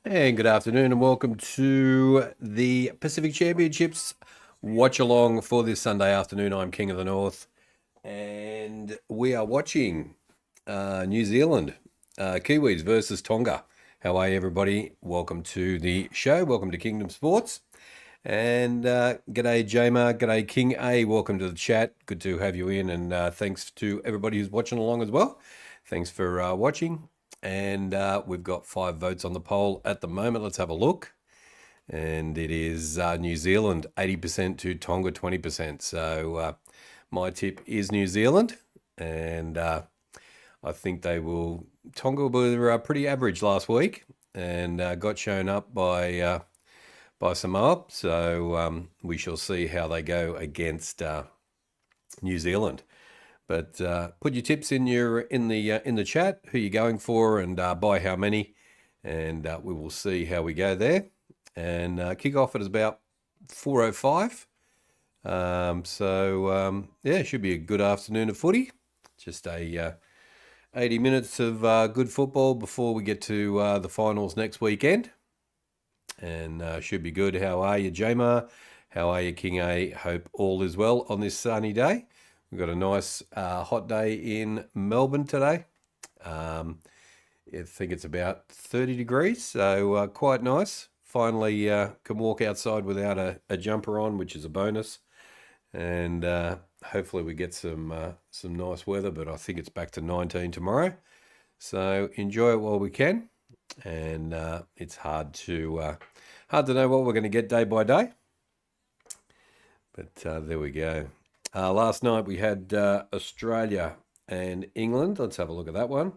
And good afternoon and welcome to the Pacific Championships watch along for this Sunday afternoon. I'm King of the North and we are watching New Zealand Kiwis versus Tonga. How are you, everybody? Welcome to the show. Welcome to Kingdom Sports. And g'day Jamar, g'day King A, welcome to the chat. Good to have you in, and thanks to everybody who's watching along as well. Thanks for watching. And we've got 5 votes on the poll at the moment. Let's have a look. And it is New Zealand 80% to Tonga 20%. So my tip is New Zealand, and I think they will. Tonga were pretty average last week and got shown up by Samoa. So we shall see how they go against New Zealand. But put your tips in the chat, who you're going for, and by how many, and we will see how we go there. And kick off at about 4:05. Yeah, it should be a good afternoon of footy. Just a 80 minutes of good football before we get to the finals next weekend, and should be good. How are you, Jamar? How are you, King A? Hope all is well on this sunny day. We've got a nice hot day in Melbourne today. I think it's about 30 degrees, so quite nice. Finally can walk outside without a jumper on, which is a bonus. And hopefully we get some nice weather, but I think it's back to 19 tomorrow. So enjoy it while we can. And it's hard to know what we're going to get day by day. But there we go. Last night we had Australia and England. Let's have a look at that one.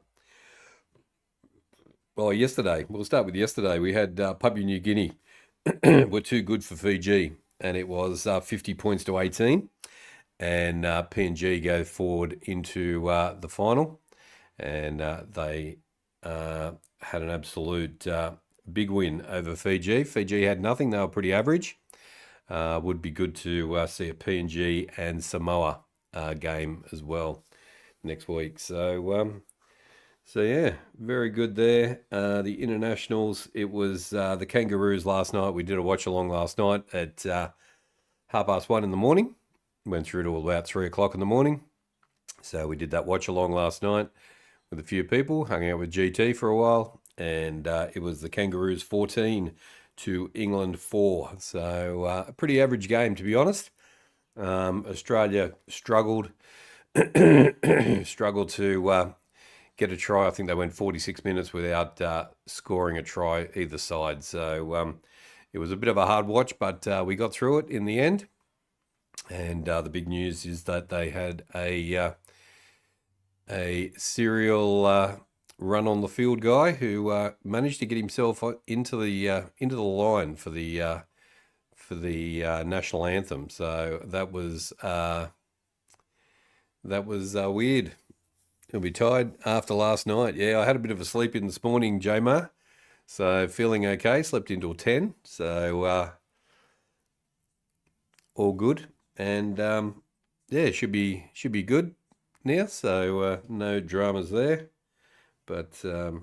Well, yesterday, we'll start with yesterday. We had Papua New Guinea were too good for Fiji, and it was 50 points to 18. And PNG go forward into the final, and they had an absolute big win over Fiji. Fiji had nothing. They were pretty average. Would be good to see a PNG and Samoa game as well next week. So yeah, very good there. The internationals, it was the Kangaroos last night. We did a watch along last night at 1:30 in the morning. Went through to about 3 o'clock in the morning. So we did that watch along last night with a few people, hung out with GT for a while, and it was the Kangaroos 14 to England 4. So a pretty average game, to be honest. Australia struggled to get a try. I think they went 46 minutes without scoring a try either side. So it was a bit of a hard watch, but we got through it in the end. And the big news is that they had a serial run on the field guy who managed to get himself into the line for the national anthem. So that was weird. He'll be tired after last night. Yeah, I had a bit of a sleep in this morning, Jamar. So feeling okay. Slept until 10. So all good. And yeah, should be good now. So no dramas there. But and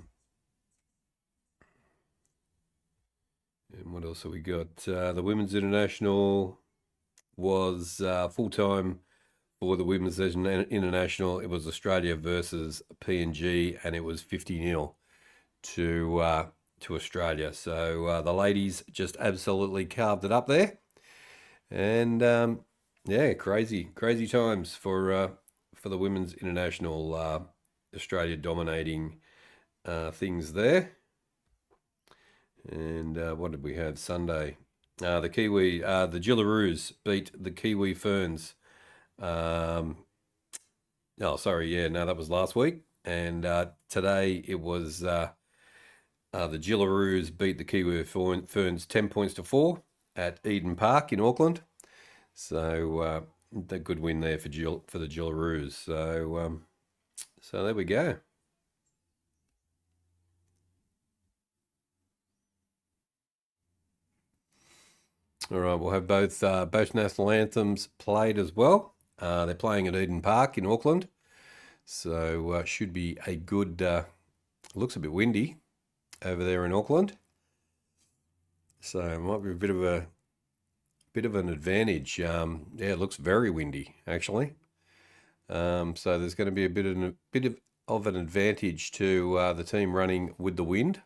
what else have we got? The Women's International was full-time for the Women's International. It was Australia versus PNG, and it was 50-0 to Australia. So the ladies just absolutely carved it up there. And yeah, crazy times for the Women's International. Australia dominating things there. And what did we have Sunday? The Jillaroos beat the Kiwi Ferns. Oh, sorry, yeah, no, that was last week. And today it was the Jillaroos beat the Kiwi Ferns 10 points to 4 at Eden Park in Auckland. So a good win there for the Jillaroos. So there we go. All right, we'll have both national anthems played as well. They're playing at Eden Park in Auckland, so should be a good. Looks a bit windy over there in Auckland, So it might be a bit of an advantage. Yeah, it looks very windy actually. So there's going to be a bit of an advantage to the team running with the wind.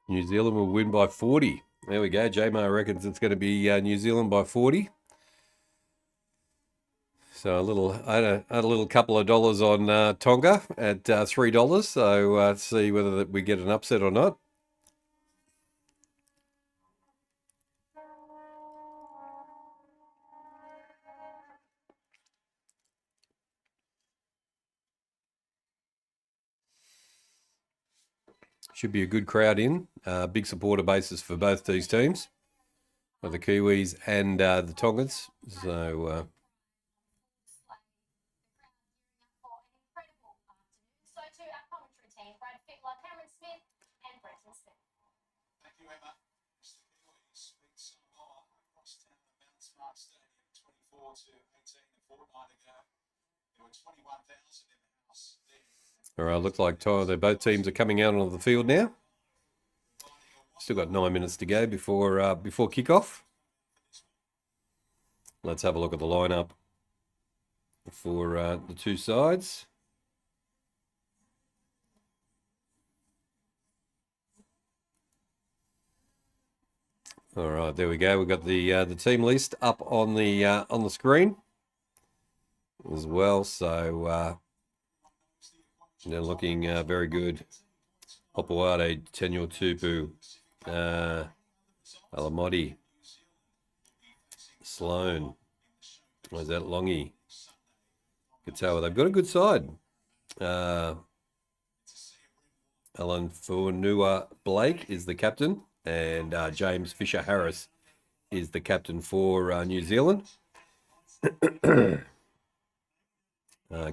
New Zealand will win by 40. There we go. J-Mar reckons it's going to be New Zealand by 40. So I had a little couple of dollars on Tonga at $3. So see whether we get an upset or not. Should be a good crowd in. Big supporter bases for both these teams, for the Kiwis and the Tongans. So all right, looks like both teams are coming out onto the field now. Still got 9 minutes to go before kickoff. Let's have a look at the lineup for the two sides. All right, there we go. We've got the team list up on the screen as well. So they're looking very good. Hopoate, Tenyo Tupu, Alamoti, Sloan. Was that Longy? Katoa. They've got a good side. Alan Funua Blake is the captain, and James Fisher Harris is the captain for New Zealand.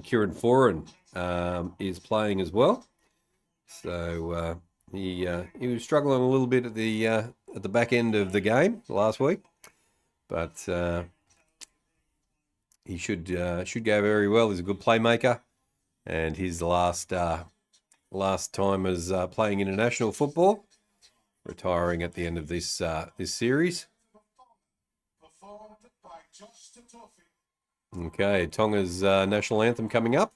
Kieran Foran is playing as well. So he was struggling a little bit at the back end of the game last week, but he should go very well. He's a good playmaker, and his last time as playing international football, retiring at the end of this series. Okay, Tonga's national anthem coming up.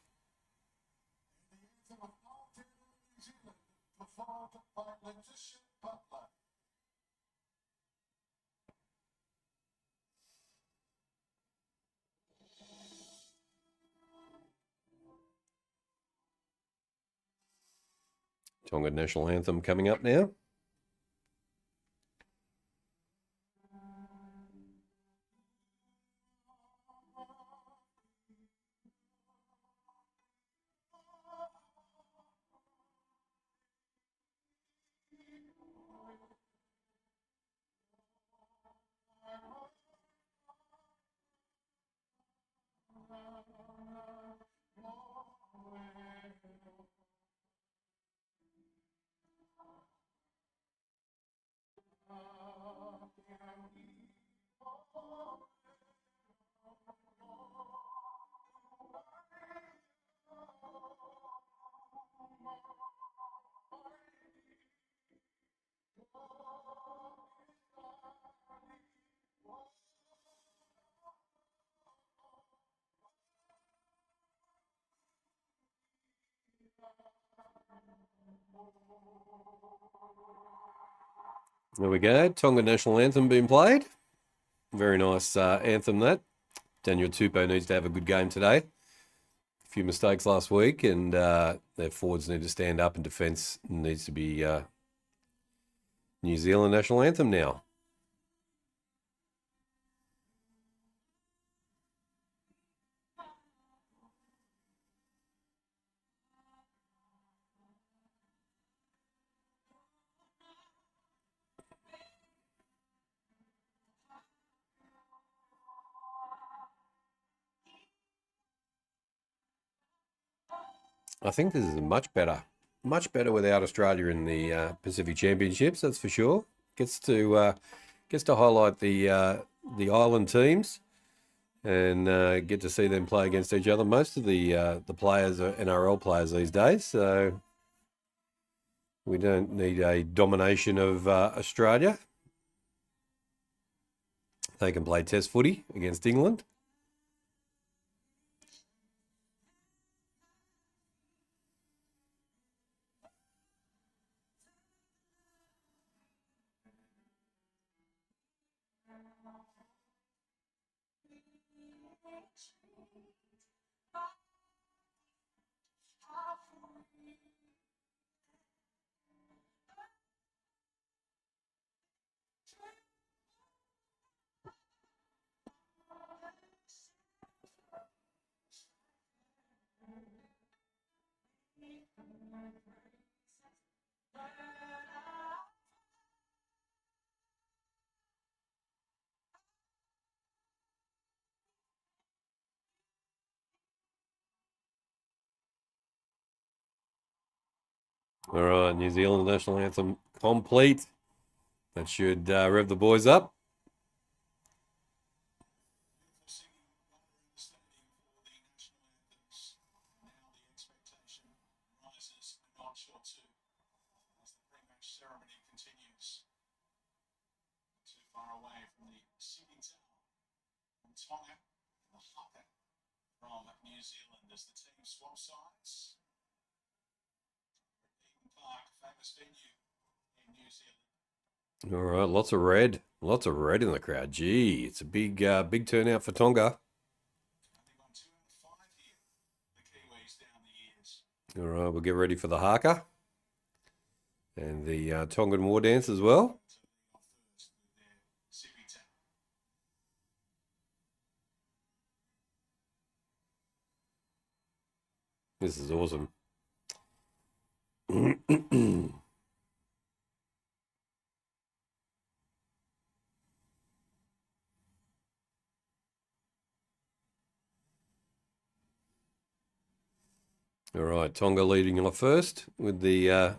Tonga national anthem coming up now. There we go. Tonga national anthem being played. Very nice anthem that. Daniel Tupou needs to have a good game today. A few mistakes last week, and their forwards need to stand up, and defence needs to be New Zealand national anthem now. I think this is much better. Much better without Australia in the Pacific Championships, that's for sure. Gets to highlight the island teams and get to see them play against each other. Most of the players are NRL players these days, so we don't need a domination of Australia. They can play Test footy against England. All right, New Zealand national anthem complete. That should rev the boys up. Tonga from New Zealand as the team swap sides. Eden Park, famous venue in New Zealand. All right, lots of red in the crowd. Gee, it's a big turnout for Tonga. They've won 2 and 5 here, the Kiwis down the years. All right, we'll get ready for the haka and the Tongan war dance as well. This is awesome. All right, Tonga leading off first with the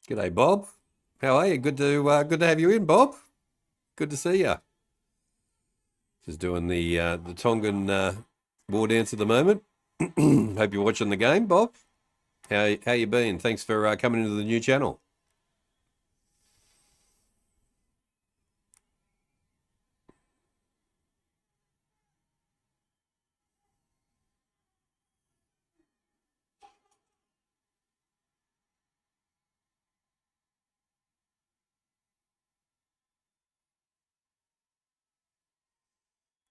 G'day, Bob. How are you? Good to have you in, Bob. Good to see you. Just doing the Tongan war dance at the moment. Hope you're watching the game, Bob. How you been? Thanks for coming into the new channel.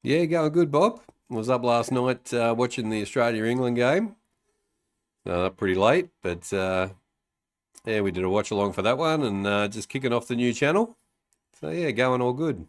Yeah, going good, Bob. Was up last night watching the Australia-England game. Up pretty late, but yeah, we did a watch along for that one and just kicking off the new channel. So yeah, going all good.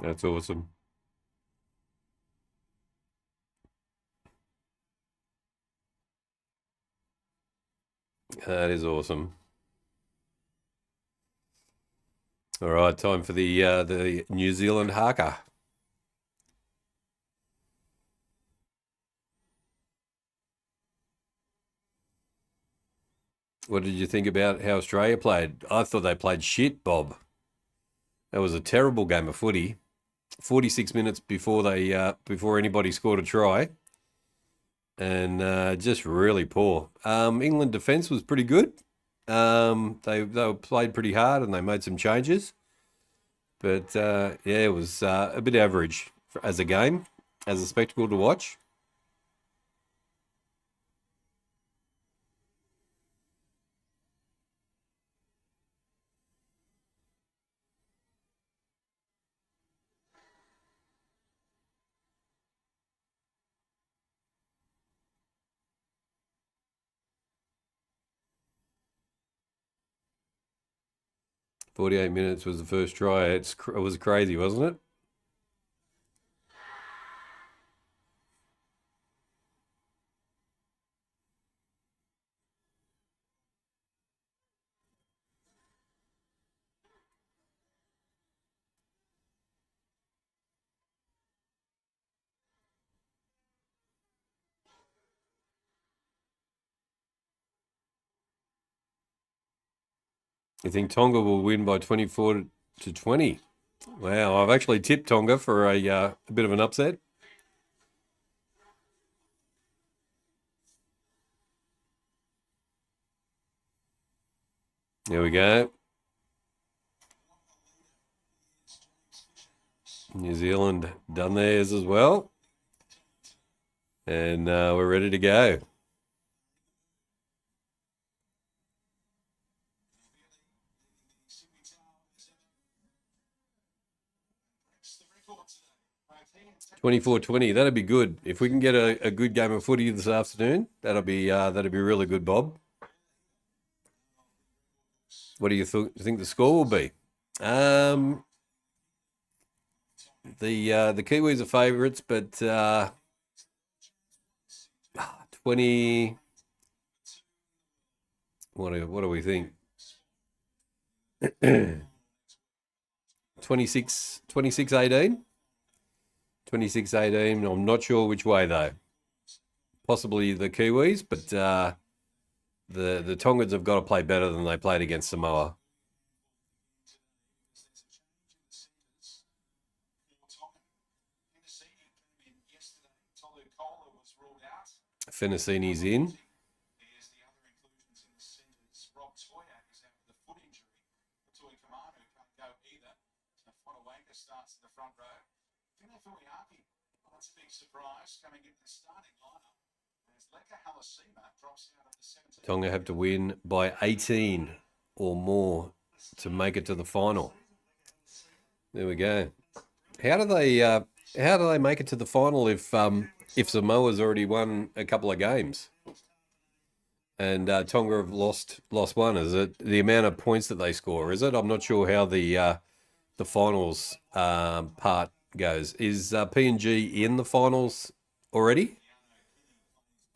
That's awesome. That is awesome. All right, time for the New Zealand haka. What did you think about how Australia played? I thought they played shit, Bob. That was a terrible game of footy. 46 minutes before before anybody scored a try, and just really poor. England defence was pretty good. They played pretty hard and they made some changes, but yeah, it was a bit average as a game, as a spectacle to watch. 48 minutes was the first try. It was crazy, wasn't it? You think Tonga will win by 24 to 20? Wow, I've actually tipped Tonga for a bit of an upset. There we go. New Zealand done theirs as well. And we're ready to go. It's the record today. 24-20. That'd be good. If we can get a good game of footy this afternoon, that'll be really good, Bob. What do you think the score will be? The Kiwis are favourites, but 20. What do we think? 26-18. 26-18. I'm not sure which way though. Possibly the Kiwis, but the Tongans have got to play better than they played against Samoa. Fennicini's in. There's the other inclusions in the centres. Rob Toyak is out with a foot injury. Tui Kamanu can't go either. So Fonawanka starts in the front row. Finefiliaki, that's a big surprise coming into the starting lineup. As Leka Halasima drops out of the 17. Tonga have to win by 18 or more to make it to the final. There we go. How do they make it to the final if Samoa's already won a couple of games and Tonga have lost one? Is it the amount of points that they score? Is it? I'm not sure how the finals part goes. Is PNG in the finals already?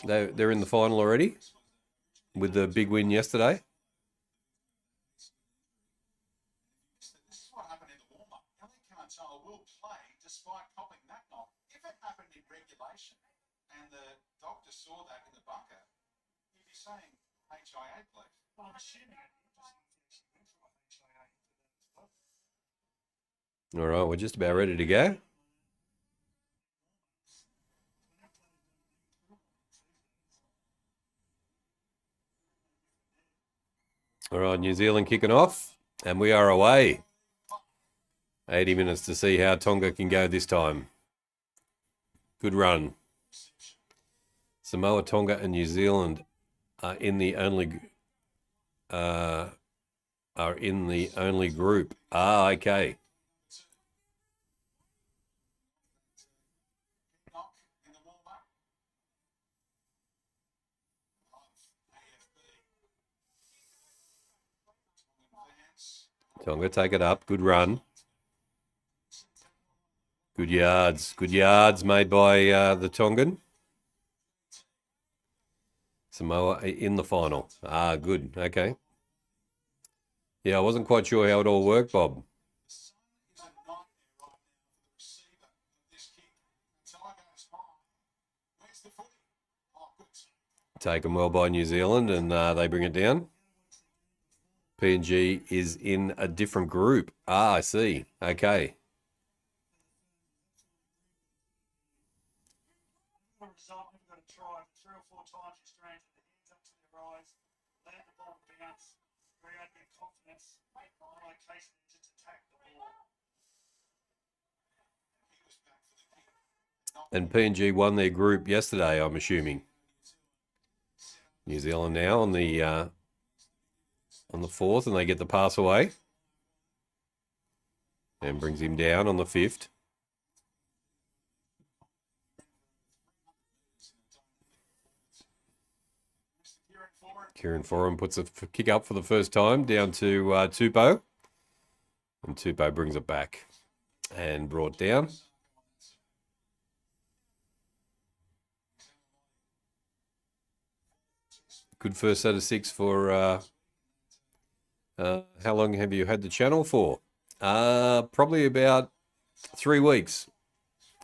They're in the final already with the big win yesterday. This is what happened in the warm-up. Ellie Kamatoa will play despite copping that knock. If it happened in regulation and the doctor saw that in the bunker, he'd be saying HIA, please. Well, I'm assuming it. All right, we're just about ready to go. All right, New Zealand kicking off, and we are away. 80 minutes to see how Tonga can go this time. Good run. Samoa, Tonga, and New Zealand are in the only group. Ah, okay. Knock in the warm-up. AFB. Tonga, take it up. Good run. Good yards. Good yards made by the Tongan. Samoa in the final. Ah, good. Okay. Yeah, I wasn't quite sure how it all worked, Bob. Is a nightmare right now for the receiver of this kick. Until I goes high. Where's the footy? Oh, good. Taken well by New Zealand, and they bring it down. PNG is in a different group. Ah, I see. Okay. Never got a try. 3 or 4 times he stranded the hands up to their eyes, let the ball bounce, create a bit of confidence. On location, just attack the ball. And PNG won their group yesterday, I'm assuming. New Zealand now on the 4th, and they get the pass away. And brings him down on the 5th. Kieran Foran puts a kick up for the first time down to Tupou. And Tupou brings it back and brought down. Good first set of 6 for... how long have you had the channel for? Probably about 3 weeks.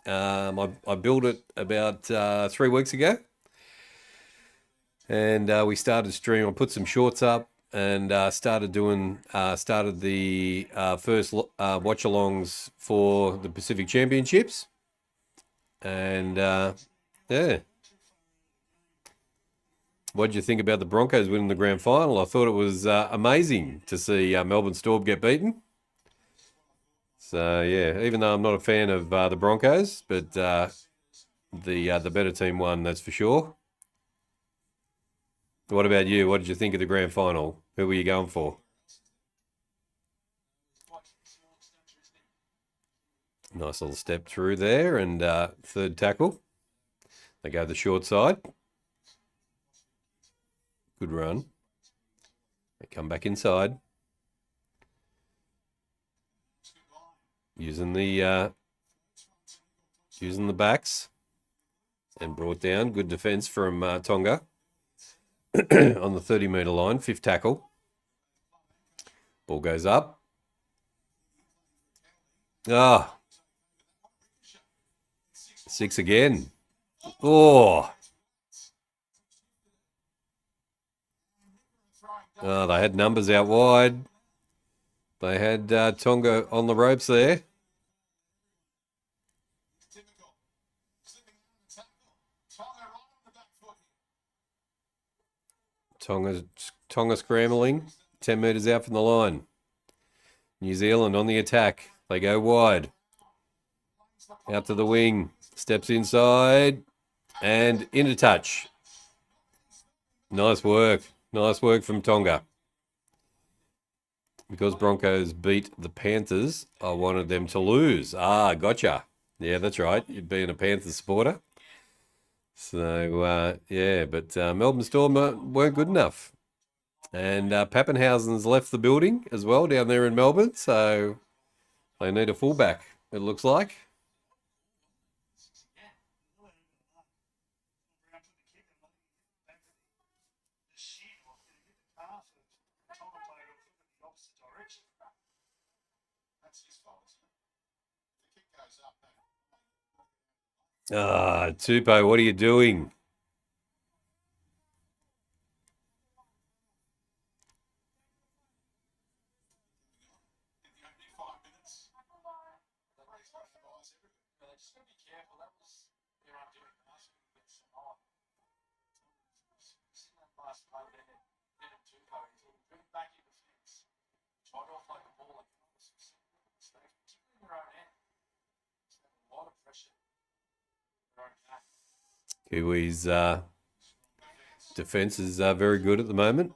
I built it about 3 weeks ago. And we started streaming. I put some shorts up and started the first watch-alongs for the Pacific Championships. And yeah. What did you think about the Broncos winning the grand final? I thought it was amazing to see Melbourne Storm get beaten. So yeah, even though I'm not a fan of the Broncos, but the better team won, that's for sure. What about you? What did you think of the grand final? Who were you going for? Nice little step through there, and third tackle. They go the short side. Good run. They come back inside. Using the backs. And brought down. Good defence from Tonga. On the 30-metre line, 5th tackle. Ball goes up. Ah. 6 again. Oh. Oh, they had numbers out wide. They had Tonga on the ropes there. Tonga scrambling, 10 metres out from the line. New Zealand on the attack. They go wide. Out to the wing. Steps inside. And into touch. Nice work. Nice work from Tonga. Because Broncos beat the Panthers, I wanted them to lose. Ah, gotcha. Yeah, that's right. You'd been a Panthers supporter. So, yeah, but Melbourne Storm weren't good enough. And Pappenhausen's left the building as well down there in Melbourne, so they need a fullback, it looks like. Ah, Tupou, what are you doing? Kiwis' defence is very good at the moment.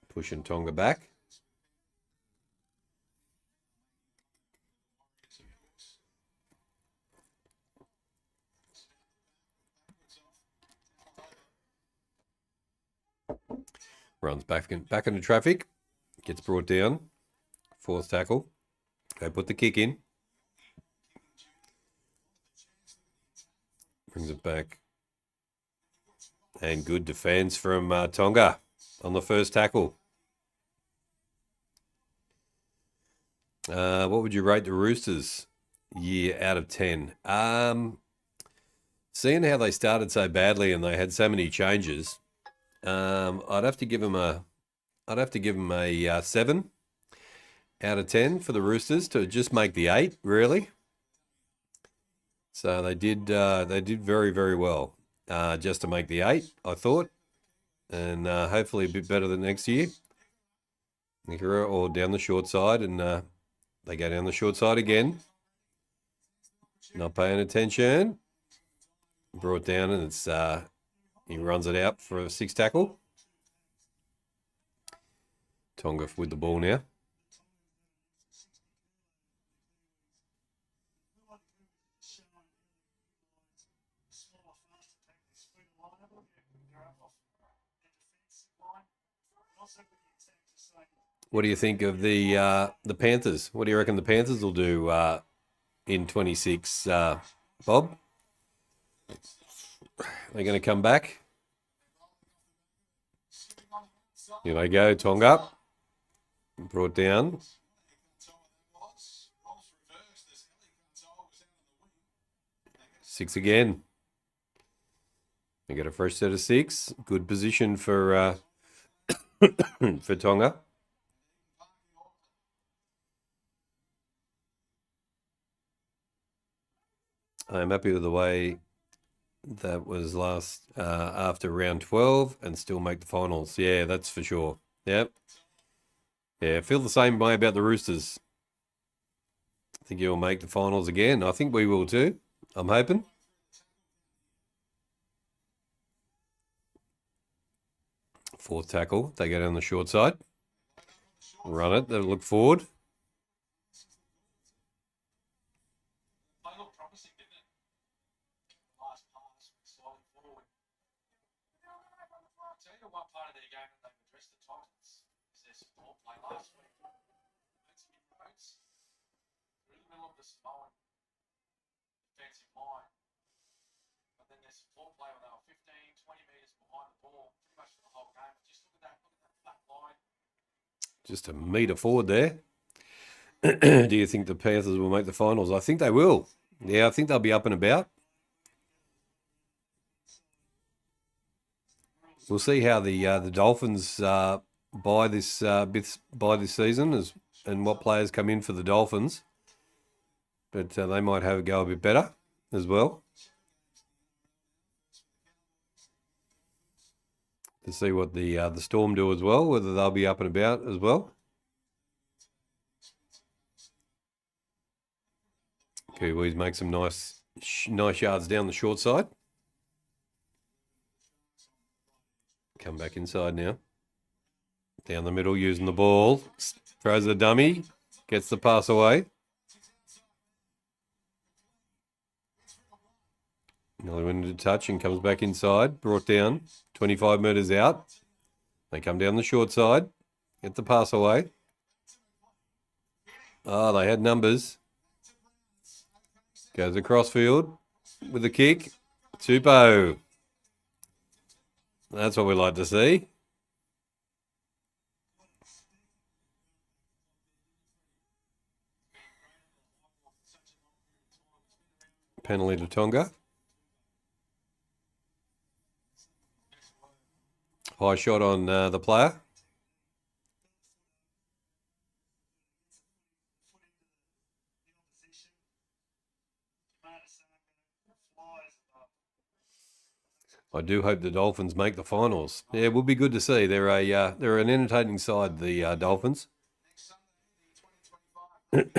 Pushing Tonga back. Runs back into traffic. Gets brought down. 4th tackle. They put the kick in. Brings it back. And good defence from Tonga on the first tackle. What would you rate the Roosters year out of 10? Seeing how they started so badly and they had so many changes, I'd have to give them a 7 out of 10 for the Roosters to just make the 8, really. So they did very, very well just to make the 8, I thought, and hopefully a bit better than next year. Or down the short side, and they go down the short side again. Not paying attention. Brought down, and it's he runs it out for a 6 tackle. Tonga with the ball now. What do you think of the Panthers? What do you reckon the Panthers will do in 26, Bob? They're going to come back. Here they go, Tonga. Brought down. 6 again. They get a fresh set of 6. Good position for for Tonga. I'm happy with the way that was last after round 12 and still make the finals. Yeah, that's for sure. Yep. Yeah, I feel the same way about the Roosters. I think you'll make the finals again. I think we will too. I'm hoping. Fourth tackle. They go down the short side. Run it. They'll look forward. One part of their game that they've addressed the Titans is their support play last week. That's inroads through the middle of the Samoan defensive line. But then their support play when they were 15, 20 metres behind the ball, pretty much for the whole game. But just look at that flat line. Just a metre forward there. Do you think the Panthers will make the finals? I think they will. Yeah, I think they'll be up and about. We'll see how the Dolphins buy this season and what players come in for the Dolphins. But they might have a go a bit better as well. To see what the Storm do as well, whether they'll be up and about as well. Kiwis make some nice yards down the short side. Come back inside now. Down the middle, using the ball. Throws a dummy. Gets the pass away. Another winning touch and comes back inside. Brought down. 25 metres out. They come down the short side. Get the pass away. Oh, they had numbers. Goes across field with a kick. Tupo. That's what we like to see. Penalty to Tonga. High shot on the player. I do hope the Dolphins make the finals. Yeah, it will be good to see. They're an entertaining side, the Dolphins. Next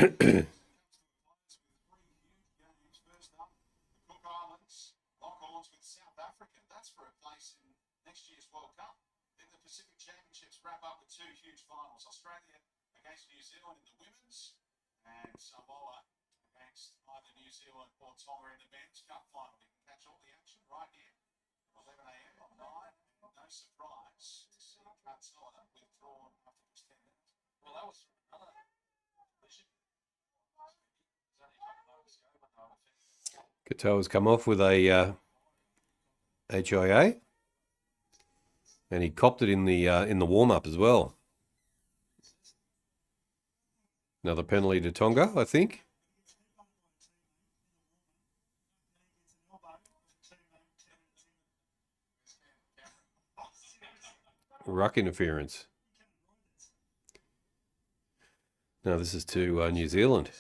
year's World Cup. Then the Pacific Championships wrap up with 2 huge finals. Australia against New Zealand in the women's, and Samoa against either New Zealand or Tonga in the men's cup final. You can catch all the action right here. 11 a.m. on 9. No surprise to see Qatar withdrawn after just 10 minutes. Well, that was another collision. Qatar's come off with a HIA. And he copped it in the warm-up as well. Another penalty to Tonga, I think. ruck interference. No, this is to New Zealand.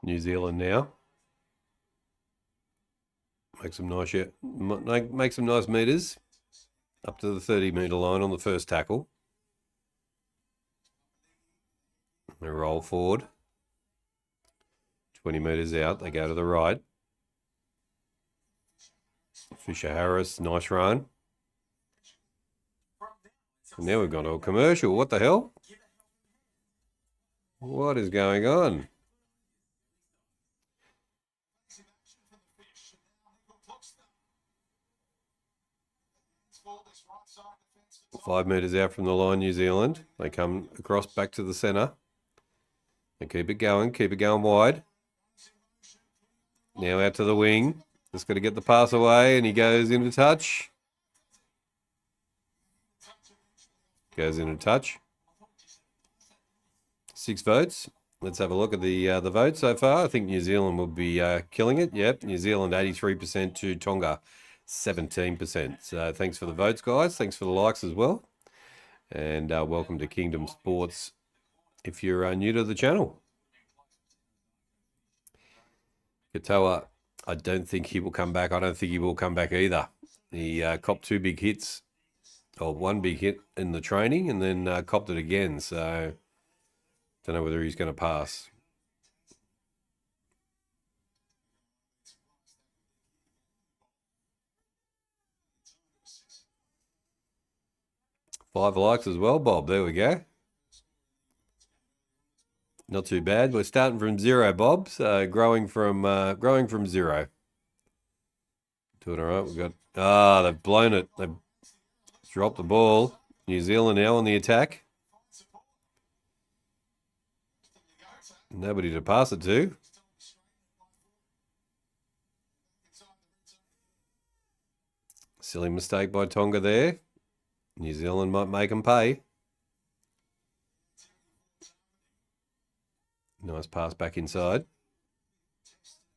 New Zealand now. Make some nice make some nice meters up to the 30-meter line on the first tackle. They roll forward. 20 meters out, they go to the right. Fisher Harris, nice run. And now we've gone to a commercial. What the hell? What is going on? Five meters out from the line, New Zealand. They come across back to the centre. And keep it going wide. Now out to the wing. Just got to get the pass away, and he goes into touch. Goes into touch. 6 votes. Let's have a look at the votes so far. I think New Zealand will be killing it. Yep, New Zealand 83% to Tonga 17%. So thanks for the votes, guys. Thanks for the likes as well. And welcome to Kingdom Sports if you're new to the channel. Katoa, I don't think he will come back. I don't think he will come back either. He copped 2 big hits, or 1 big hit in the training, and then copped it again. So don't know whether he's going to pass. Five likes as well, Bob. There we go. Not too bad. We're starting from 0, Bob. So growing from 0. Doing all right. We've got they've blown it. They've dropped the ball. New Zealand now on the attack. Nobody to pass it to. Silly mistake by Tonga there. New Zealand might make them pay. Nice pass back inside.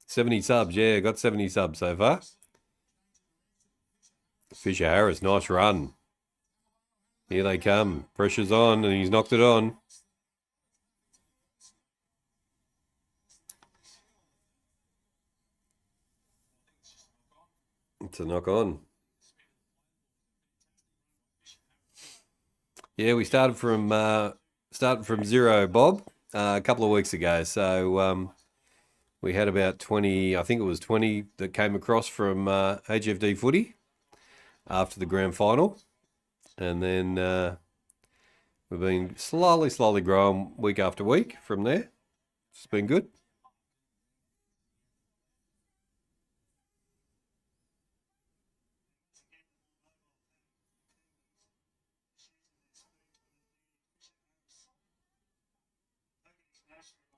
70 subs, yeah, got 70 subs so far. Fisher Harris, nice run. Here they come. Pressure's on, and he's knocked it on. It's a knock on. Yeah, we started from 0, Bob, a couple of weeks ago. So we had about 20, I think it was 20 that came across from HFD footy after the grand final. And then we've been slowly growing week after week from there. It's been good.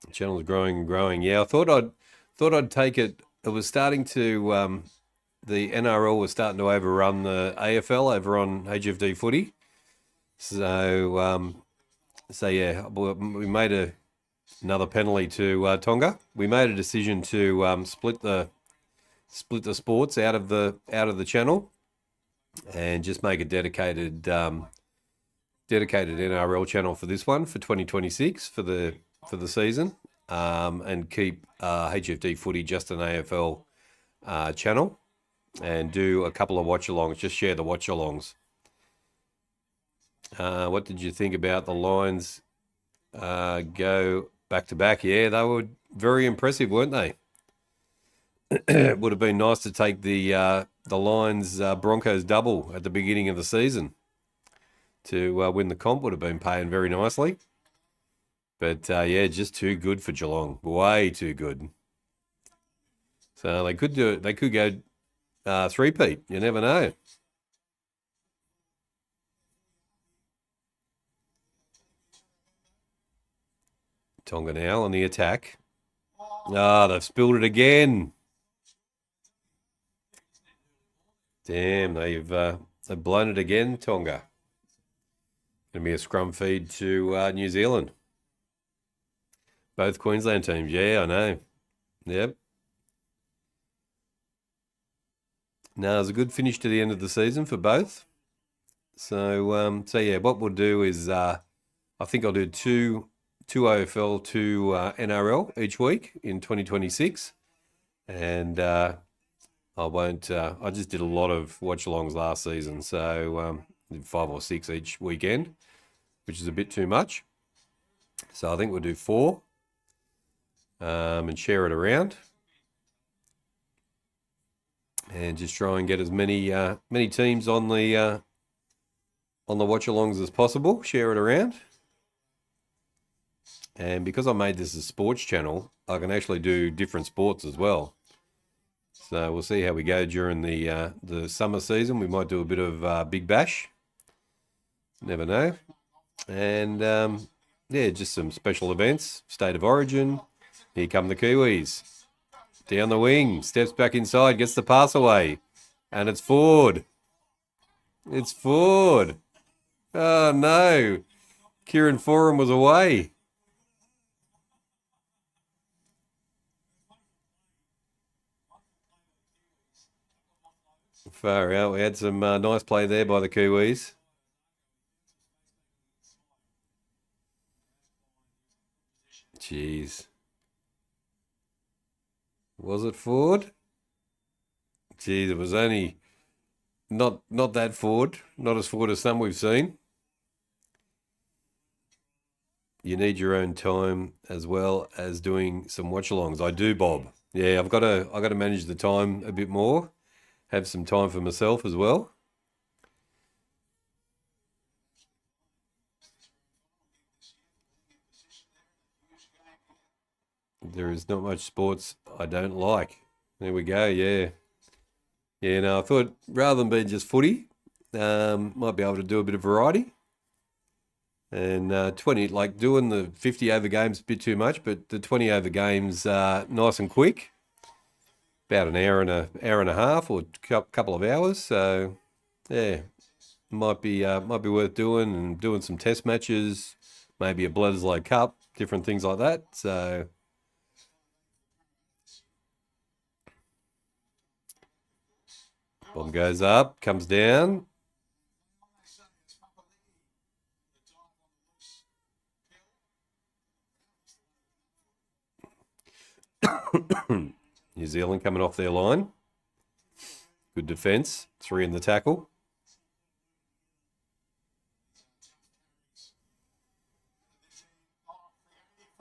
The channel's growing and growing. Yeah, I thought I'd take it. It was starting to the NRL was starting to overrun the AFL over on HFD footy. So yeah, we made another penalty to Tonga. We made a decision to split the sports out of the channel and just make a dedicated NRL channel for this one for 2026 for the season, and keep HFD footy just an AFL channel, and do a couple of watch-alongs, just share the watch-alongs. What did you think about the Lions go back-to-back? Yeah, they were very impressive, weren't they? It would have been nice to take the Lions Broncos double at the beginning of the season to win the comp. Would have been paying very nicely. But yeah, just too good for Geelong. Way too good. So they could do it. They could go three-peat. You never know. Tonga now on the attack. They've spilled it again. Damn, they've blown it again, Tonga. Going to be a scrum feed to New Zealand. Both Queensland teams, yeah, I know. Yep. No, it was a good finish to the end of the season for both. So yeah, what we'll do is I think I'll do two AFL, two NRL each week in 2026, and I won't. I just did a lot of watch-alongs last season, so did 5 or 6 each weekend, which is a bit too much. So I think we'll do 4 and share it around, and just try and get as many teams on the watch-alongs as possible. Share it around. And because I made this a sports channel, I can actually do different sports as well. So we'll see how we go during the summer season. We might do a bit of Big Bash. Never know. And yeah, just some special events. State of Origin. Here come the Kiwis. Down the wing. Steps back inside. Gets the pass away. And it's Ford. It's Ford. Oh, no. Kieran Foran was away. Far out. We had some nice play there by the Kiwis. Jeez. Was it Ford? Jeez, it was only not that Ford. Not as Ford as some we've seen. You need your own time as well as doing some watch-alongs. I do, Bob. Yeah, I've got to manage the time a bit more. Have some time for myself as well. There is not much sports I don't like. There we go, yeah. Yeah, no, I thought rather than being just footy, might be able to do a bit of variety. And 20, like doing the 50 over games a bit too much, but the 20 over games nice and quick. About an hour and a half or couple of hours. So yeah, might be worth doing, and doing some test matches, maybe a Bledisloe Cup, different things like that. So bomb goes up, comes down. New Zealand coming off their line. Good defence. 3 in the tackle.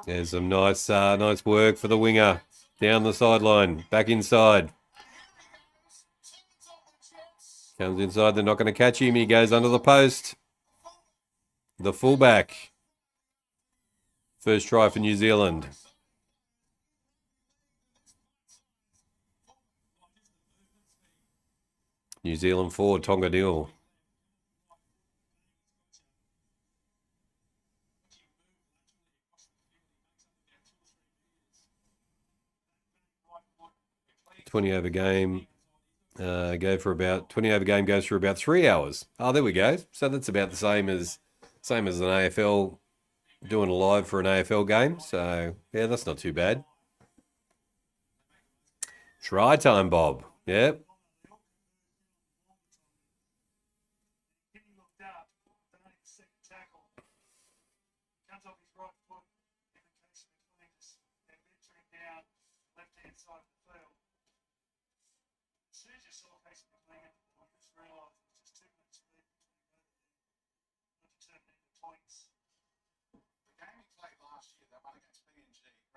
There's some nice work for the winger. Down the sideline. Back inside. Comes inside. They're not going to catch him. He goes under the post. The fullback. First try for New Zealand. New Zealand 4, Tonga 0. $20 over game. 20 over game goes for about 3 hours. Oh, there we go. So that's about the same as an AFL, doing a live for an AFL game. So yeah, that's not too bad. Try time, Bob. Yep.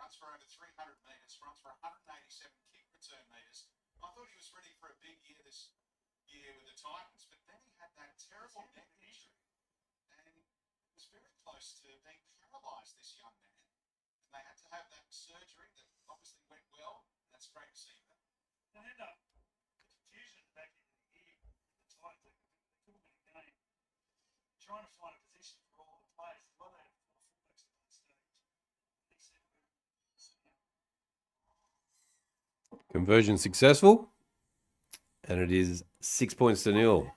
Runs for over 300 metres, runs for 187 kick return metres. I thought he was ready for a big year this year with the Titans, but then he had that terrible neck injury and was very close to being paralysed, this young man. And they had to have that surgery that obviously went well. That's great to see that. And then the confusion back in the year with the Titans, they couldn't win a game. Trying to find a position for all the players. Well, they had 4 fullbacks at that stage. Conversion successful. And it is 6 points to nil.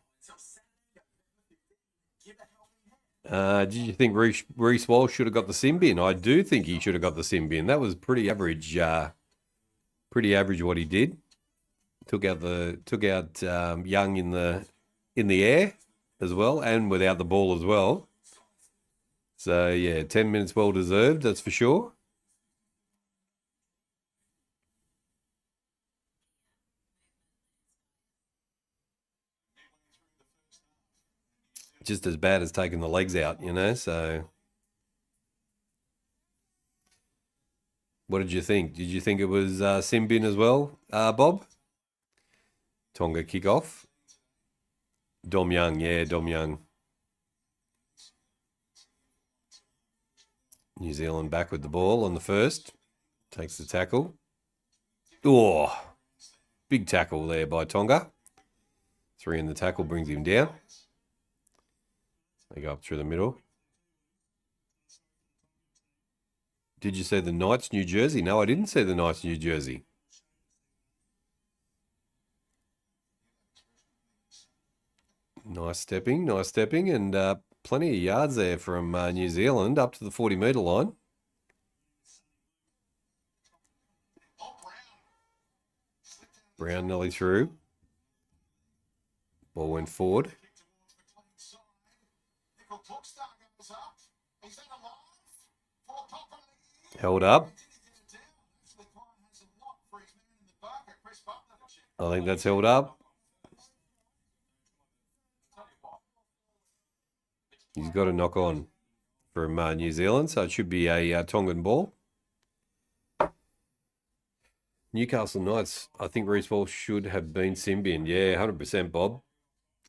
Did you think Reece Walsh should have got the sin bin? I do think he should have got the sin bin. That was pretty average. Pretty average what he did. Took out Young in the air as well, and without the ball as well. So yeah, 10 minutes well deserved. That's for sure. Just as bad as taking the legs out, you know, so. What did you think? Did you think it was sin bin as well, Bob? Tonga kickoff. Dom Young, yeah, Dom Young. New Zealand back with the ball on the first. Takes the tackle. Oh, big tackle there by Tonga. 3 in the tackle brings him down. They go up through the middle. Did you see the Knights, New Jersey? No, I didn't see the Knights, New Jersey. Nice stepping, and plenty of yards there from New Zealand up to the 40-metre line. Brown nearly through. Ball went forward. Held up. I think that's held up. He's got a knock on from New Zealand, so it should be a Tongan ball. Newcastle Knights, I think Reece Walsh should have been sin bin. Yeah, 100%, Bob.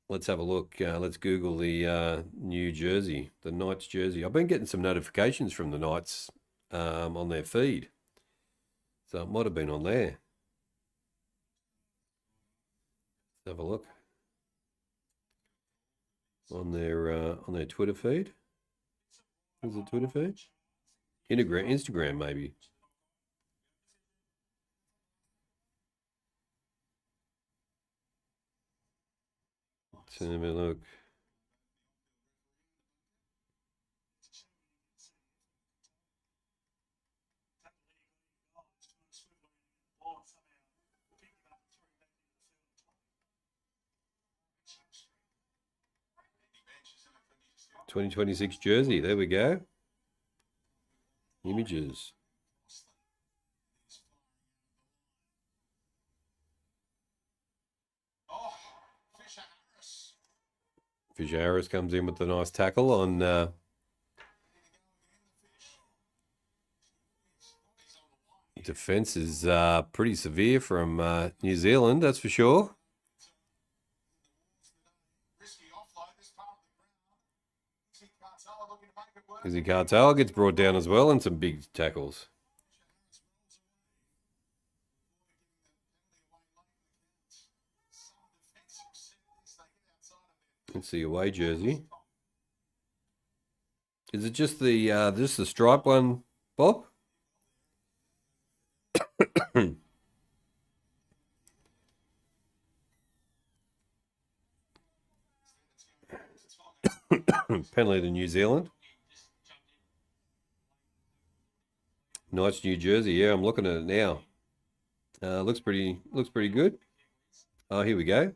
Let's have a look. Let's Google the New Jersey, the Knights jersey. I've been getting some notifications from the Knights on their feed, so it might have been on there. Let's have a look on their Twitter feed. Is it Twitter feed? Instagram maybe. Let's have a look. '26 jersey. There we go. Images. Fisher Harris comes in with the nice tackle on defense is pretty severe from New Zealand, that's for sure. Izzy Cartel gets brought down as well, and some big tackles. Let's see away jersey. Is it just the stripe one, Bob? Penalty to New Zealand. Nice New Jersey. Yeah, I'm looking at it now. Looks pretty good. Oh, here we go.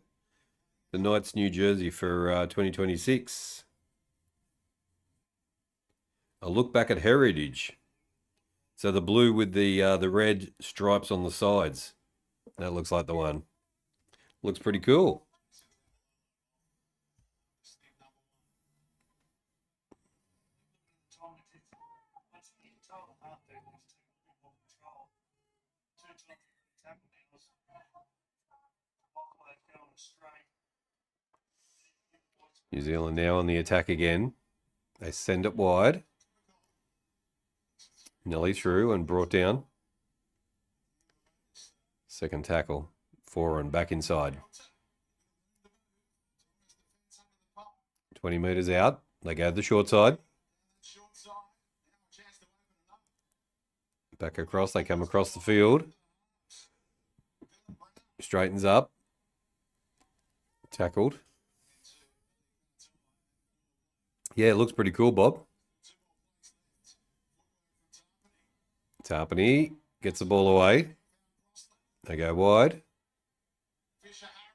The Knights New Jersey for 2026. A look back at heritage. So the blue with the red stripes on the sides. That looks like the one. Looks pretty cool. New Zealand now on the attack again. They send it wide. Nearly through and brought down. Second tackle. 4 and back inside. 20 metres out. They go to the short side. Back across. They come across the field. Straightens up. Tackled. Yeah, it looks pretty cool, Bob. Tarpany gets the ball away. They go wide.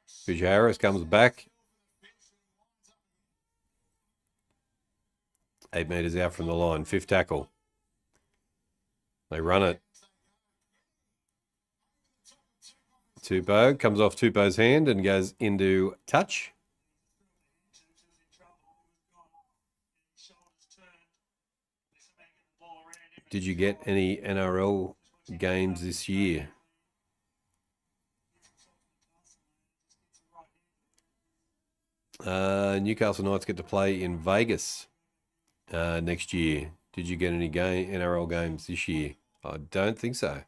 Fisher Harris comes back. 8 metres out from the line. 5th tackle. They run it. Tupou comes off Tupou's hand and goes into touch. Did you get any NRL games this year? Newcastle Knights get to play in Vegas next year. Did you get any NRL games this year? I don't think so.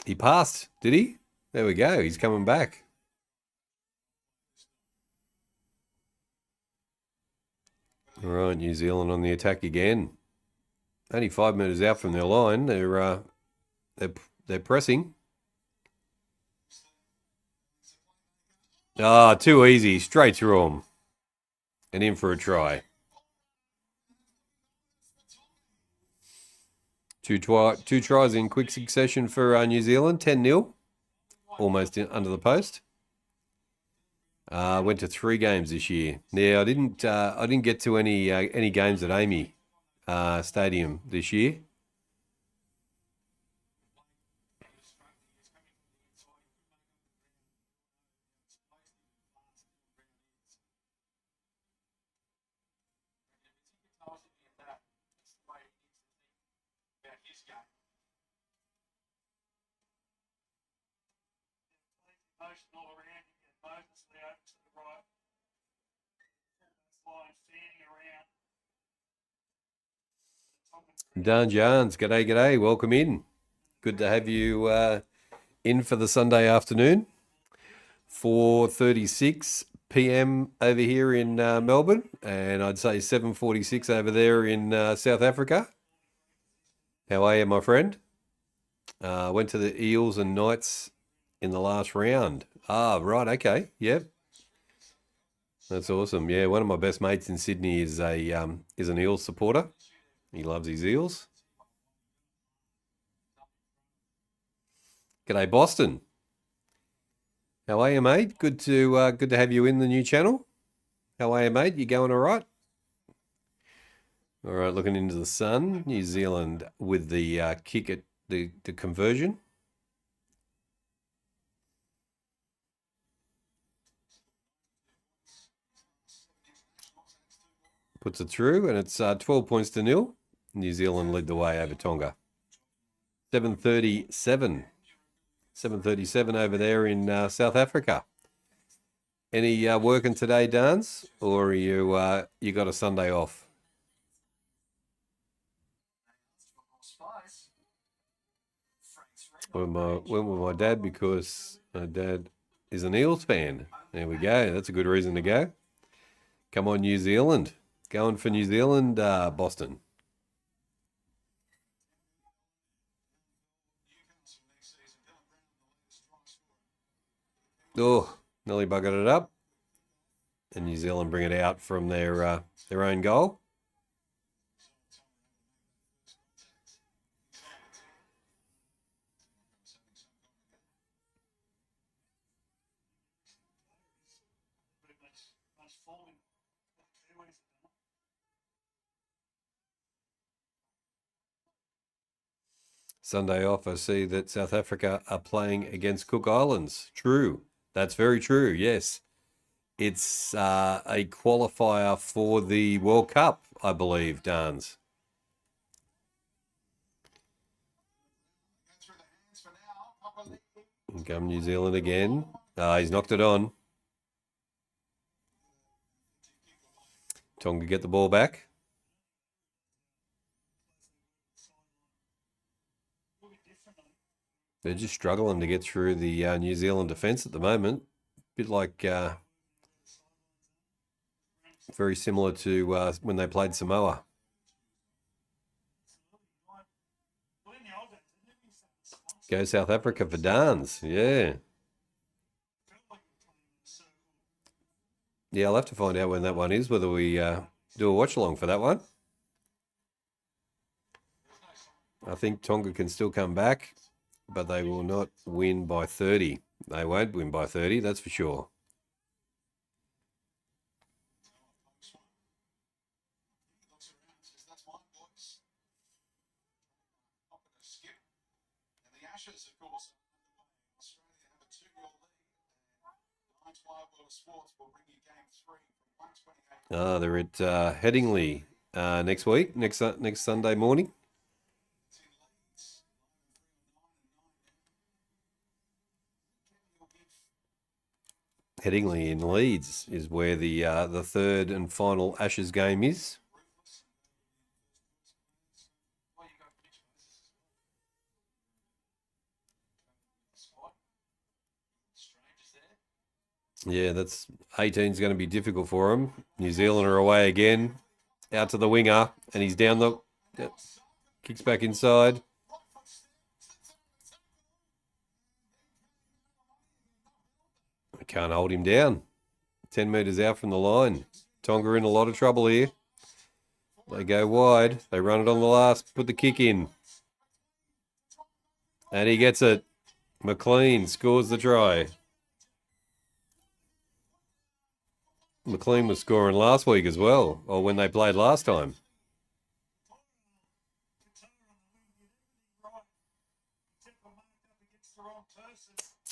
He passed, did he? There we go. He's coming back. All right, New Zealand on the attack again. Only 5 metres out from their line. They're pressing. Ah, too easy. Straight through them. And in for a try. Two tries in quick succession for New Zealand. 10-0. Almost under the post. Went to 3 games this year. Yeah, I didn't get to any games at Amy Stadium this year. All around, you get Moses there to the right. Line fanning around. Dan Johns, g'day. Welcome in. Good to have you in for the Sunday afternoon. 4:36 p.m. over here in Melbourne, and I'd say 7:46 over there in South Africa. How are you, my friend? Went to the Eels and Knights in the last round. Ah, right, okay, yep. That's awesome. Yeah, one of my best mates in Sydney is an Eels supporter. He loves his Eels. G'day, Boston. How are you, mate? Good to have you in the new channel. How are you, mate? You going all right? All right, looking into the sun. New Zealand with the kick at the conversion. Puts it through, and it's 12 points to 0. New Zealand led the way over Tonga. 7:37. 7:37 over there in South Africa. Any working today, Dance, or are you got a Sunday off? Went with my dad because my dad is an Eels fan. There we go. That's a good reason to go. Come on, New Zealand. Going for New Zealand, Boston. Oh, nearly buggered it up. And New Zealand bring it out from their own goal. Sunday off, I see that South Africa are playing against Cook Islands. True. That's very true, yes. It's a qualifier for the World Cup, I believe, Dans. Come New Zealand again. He's knocked it on. Tonga get the ball back. They're just struggling to get through the New Zealand defence at the moment. A bit like very similar to when they played Samoa. Go South Africa for Dans, yeah. Yeah, I'll have to find out when that one is, whether we do a watch along for that one. I think Tonga can still come back, but they will not win by 30. They won't win by 30, that's for sure. He looks around and says, "That's mine, boys." Not going to skip. And the Ashes, of course, are underway. Australia have a 2-0 lead. And 9-12 World of Sports will bring you game 3 from 128. They're at Headingley next week, next Sunday morning. It's in Leeds. 9 and 3 and 9 down. Headingley in Leeds is where the third and final Ashes game is. Ruthless and well, you got pitch versus squad. Strangers there. Yeah, that's 18's going to be difficult for him. New Zealand are away again. Out to the winger, and he's down the... Yep, kicks back inside. I can't hold him down. 10 metres out from the line. Tonga in a lot of trouble here. They go wide. They run it on the last. Put the kick in. And he gets it. McLean scores the try. McLean was scoring last week as well, or when they played last time.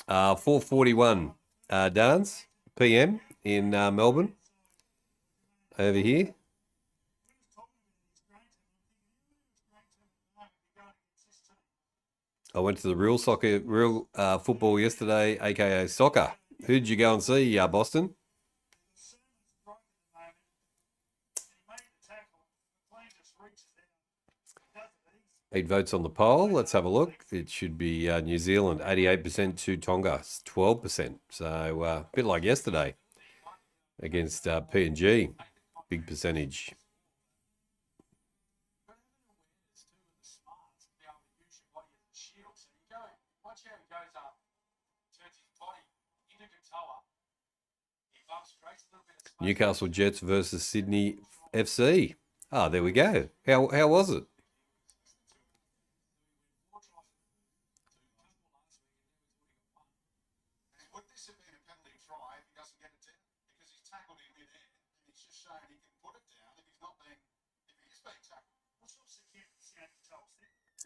4:41 dance PM in Melbourne. Over here. I went to the real football yesterday, aka soccer. Who did you go and see, Boston? Eight votes on the poll. Let's have a look. It should be New Zealand, 88% to Tonga, 12%. So a bit like yesterday against PNG, big percentage. Newcastle Jets versus Sydney FC. Ah, there we go. How was it? Would this have been a penalty try if he doesn't get it down? Because he's tackled in mid-air and he's just shown he can put it down if he is being tackled.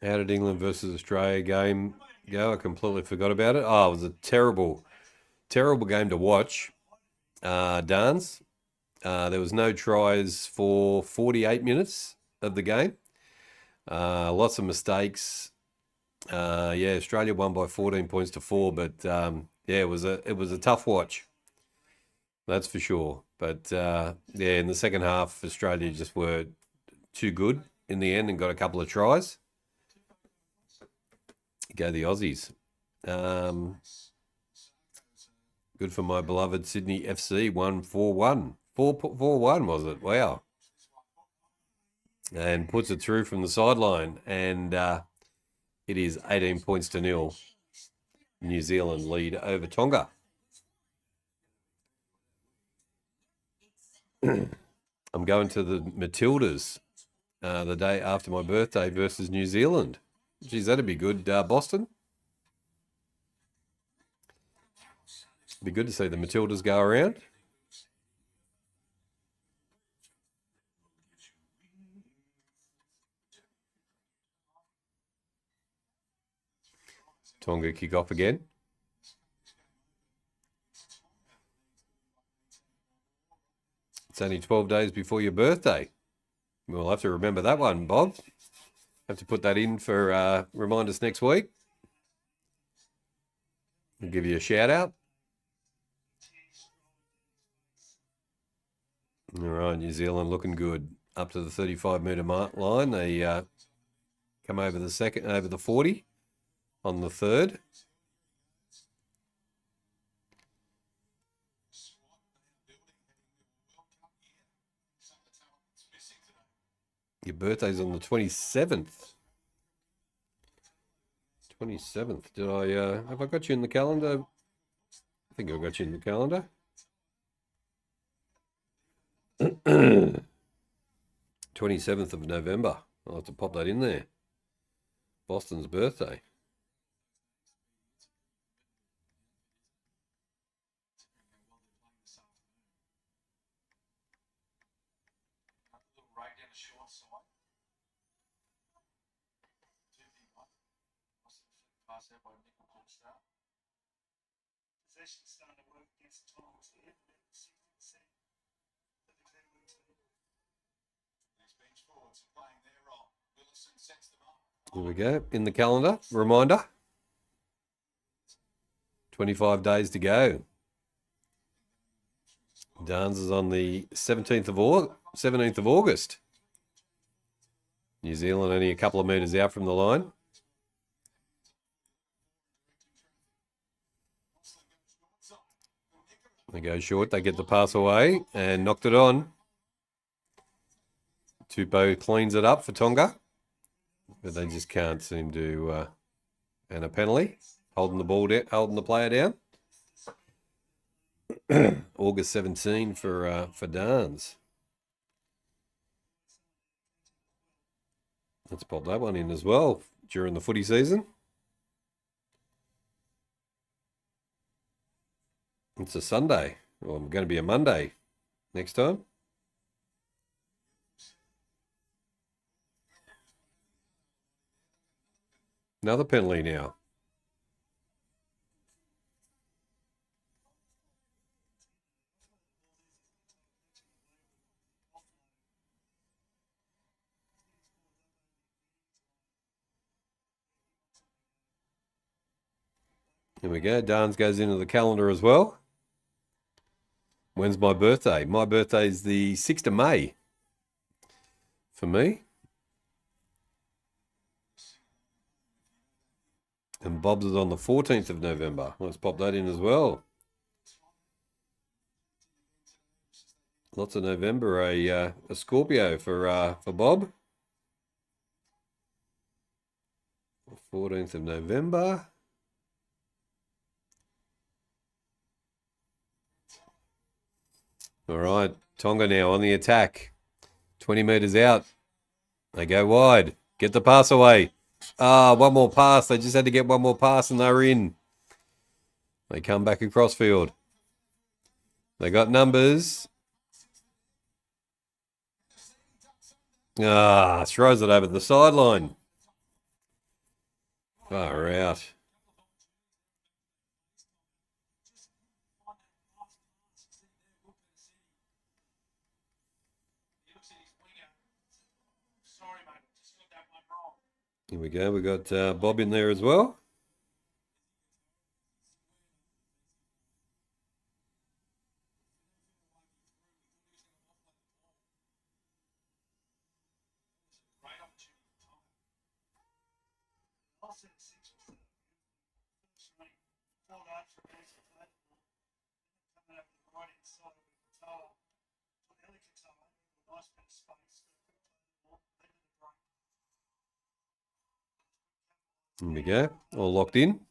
How did England versus Australia game go? I completely forgot about it. Oh, it was a terrible game to watch. Dance. There was no tries for 48 minutes of the game. Lots of mistakes. Yeah, Australia won by 14 points to 4, but yeah, it was a tough watch. That's for sure. But yeah, in the second half, Australia just were too good in the end and got a couple of tries. Go the Aussies. Good for my beloved Sydney FC, 1-4-1. 4-1 was it? Wow. And puts it through from the sideline. And it is 18 points to 0. New Zealand lead over Tonga. I'm going to the Matildas the day after my birthday versus New Zealand. Geez, that'd be good, Boston. Be good to see the Matildas go around. Tonga kick off again. It's only 12 days before your birthday. We'll have to remember that one, Bob. Have to put that in for reminders next week. We'll give you a shout out. All right, New Zealand looking good. Up to the 35-metre line. They come over the 40 on the third. Your birthday's on the 27th. 27th. Did I have I got you in the calendar? I think I got you in the calendar. 27th of November. I'll have to pop that in there. Boston's birthday. Right down the short side. 2v1. Pass out by Nickel All-Star. Possession starting to work against the Tonga here, about 60% for the Kiwi team. These bench forwards are playing their role. Willison sets them up. Here we go. In the calendar, reminder. 25 days to go. Dance is on the 17th of August. New Zealand only a couple of metres out from the line. They go short, they get the pass away and knocked it on. Tupou cleans it up for Tonga, but they just can't seem to, and a penalty, holding the ball down, holding the player down. August 17 for Dance. Let's pop that one in as well during the footy season. It's a Sunday, or going to be a Monday next time. Another penalty now. Here we go. Dance goes into the calendar as well. When's my birthday? My birthday is the 6th of May. For me. And Bob's is on the 14th of November. Let's pop that in as well. Lots of November. A Scorpio for Bob. 14th of November. All right, Tonga now on the attack. 20 metres out. They go wide. Get the pass away. One more pass. They just had to get one more pass and they were in. They come back across field. They got numbers. Throws it over the sideline. Far out. Here we go. We got Bob in there as well. Here we go. All locked in.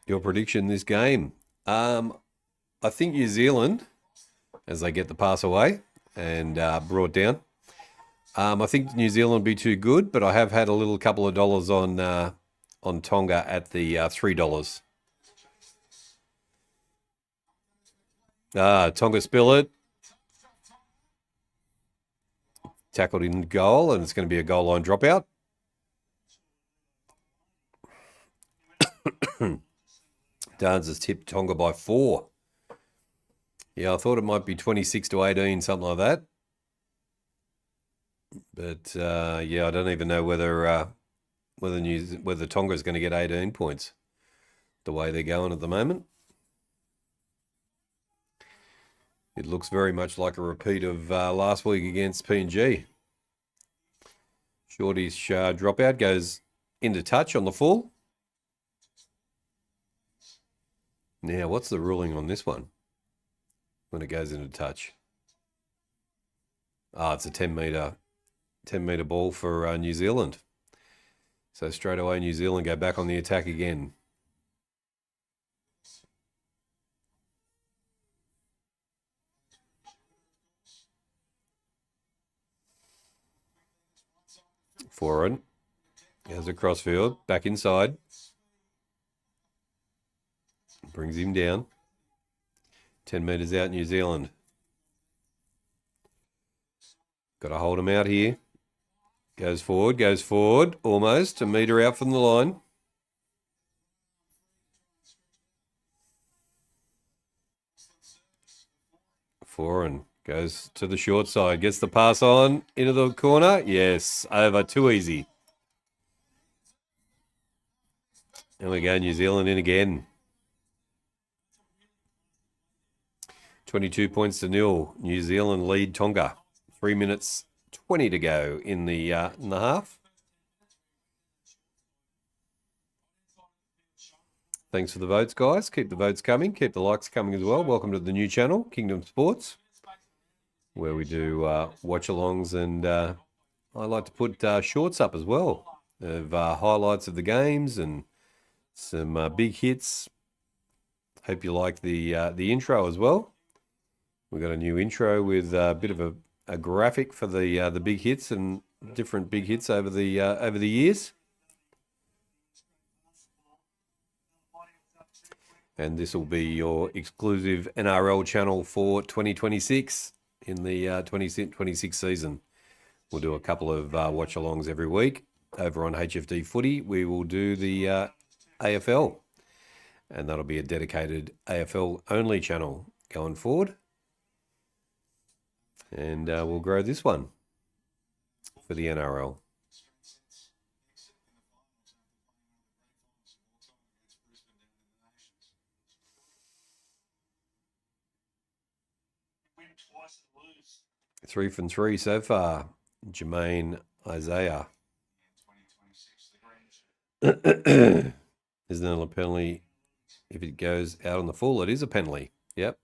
Your prediction this game? I think New Zealand, as they get the pass away and brought down. I think New Zealand will be too good, but I have had a little couple of dollars on Tonga at the $3. Tonga spill it. Tackled in goal, and it's going to be a goal line dropout. Dance has tipped Tonga by 4. Yeah, I thought it might be 26-18, something like that. But yeah, I don't even know whether Tonga is going to get 18 points. The way they're going at the moment. It looks very much like a repeat of last week against PNG. Shorty's dropout goes into touch on the full. Now, what's the ruling on this one when it goes into touch? It's a 10 metre ball for New Zealand. So straight away, New Zealand go back on the attack again. Forward. Goes across field. Back inside. Brings him down. 10 metres out, New Zealand. Got to hold him out here. Goes forward. Almost a metre out from the line. Foreign goes to the short side. Gets the pass on into the corner. Yes, over. Too easy. And we go New Zealand in again. 22 points to 0. New Zealand lead Tonga. 3 minutes 20 to go in the half. Thanks for the votes, guys. Keep the votes coming. Keep the likes coming as well. Welcome to the new channel, Kingdom Sports, where we do watch-alongs, and I like to put shorts up as well of highlights of the games and some big hits. Hope you like the intro as well. We've got a new intro with a bit of a graphic for the big hits and different big hits over the years. And this will be your exclusive NRL channel for 2026 in the 2026 season. We'll do a couple of watch-alongs every week. Over on HFD Footy, we will do the AFL. And that'll be a dedicated AFL-only channel going forward. And we'll grow this one for the NRL. Win twice and lose. 3 from 3 so far. Jermaine Isaiah. Isn't it a penalty? If it goes out on the full, it is a penalty. Yep.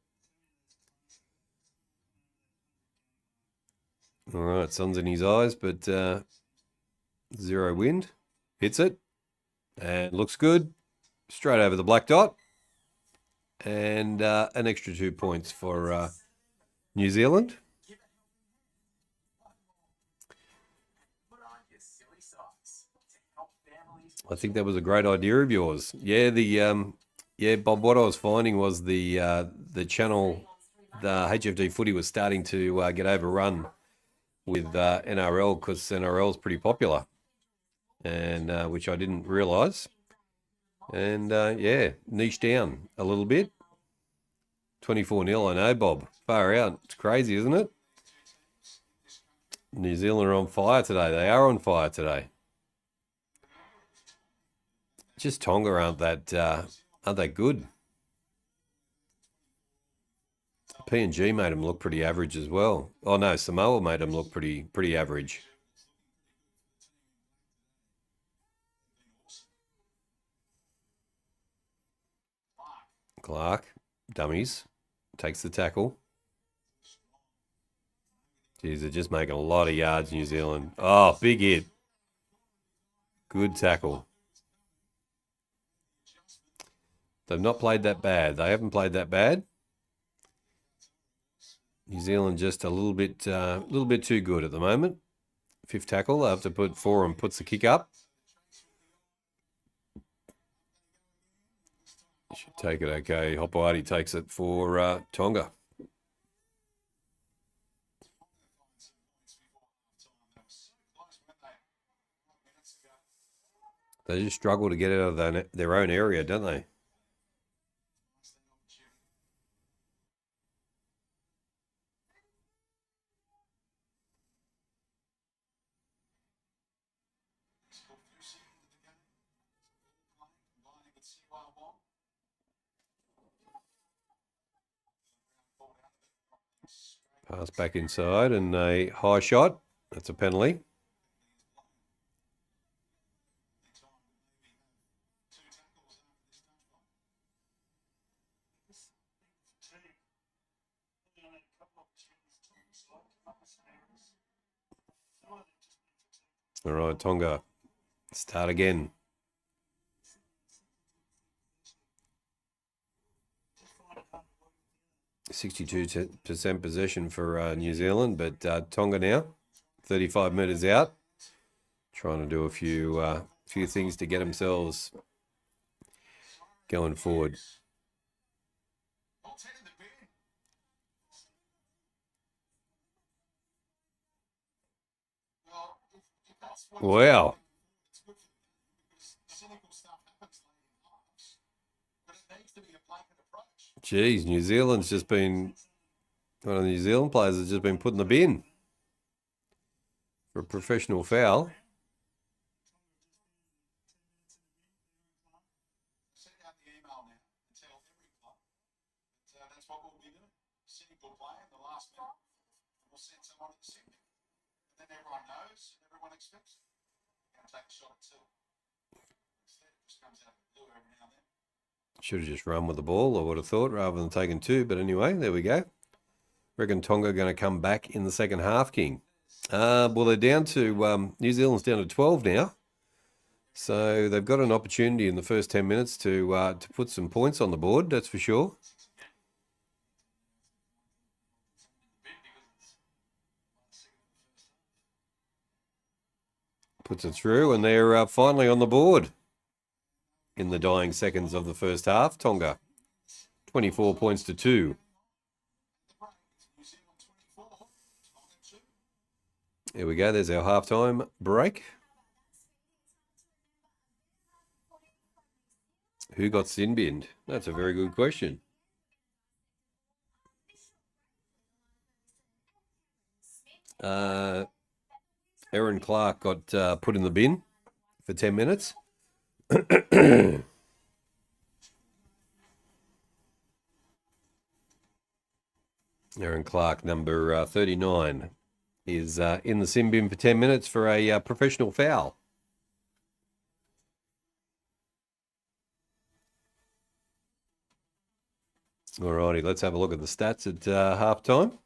All right, sun's in his eyes, but 0 wind. Hits it. And looks good. Straight over the black dot. And an extra 2 points for New Zealand. I think that was a great idea of yours. Yeah, Bob. What I was finding was the channel, the HFD Footy, was starting to get overrun with NRL, because NRL is pretty popular, and which I didn't realise. And yeah, niche down a little bit. 24-0. I know, Bob. Far out. It's crazy, isn't it? New Zealand are on fire today. They are on fire today. Just Tonga aren't that good. PNG made them look pretty average as well. Oh no, Samoa made them look pretty average. Clark, dummies, takes the tackle. Geez, they're just making a lot of yards, New Zealand. Oh, big hit. Good tackle. They've not played that bad. They haven't played that bad. New Zealand just a little bit too good at the moment. 5th tackle. They have to put 4 and puts the kick up. Should take it okay. Hopoati takes it for Tonga. They just struggle to get out of their own area, don't they? Pass back inside and a high shot. That's a penalty. All right, Tonga Start again. 62% possession for New Zealand, but Tonga now, 35 metres out, trying to do a few things to get themselves going forward. Well, 10 in the bin. Well, if that's what Wow. it's good for them because cynical stuff happens late in halves, but it needs to be a blanket approach. Geez, New Zealand's just been, one of the New Zealand players has just been put in the bin for a professional foul. Send out the email now and tell every club that that's what we'll be doing. Cynical play in the last minute. We'll send someone to Sydney. And then everyone knows and everyone expects it. We're going to take a shot at two. Instead, it just comes out of the blue every now and then. Should have just run with the ball, I would have thought, rather than taking two. But anyway, there we go. Reckon Tonga are going to come back in the second half, King. Well, they're down to, New Zealand's down to 12 now. So they've got an opportunity in the first 10 minutes to put some points on the board, that's for sure. Puts it through, and they're finally on the board in the dying seconds of the first half. Tonga, 24 points to 2. New Zealand 24, Tonga 2. There we go. There's our halftime break. Who got sin binned? That's a very good question. Aaron Clark got put in the bin for 10 minutes. Aaron Clark, number 39, is in the sin bin for 10 minutes for a professional foul. Alrighty, let's have a look at the stats at halftime.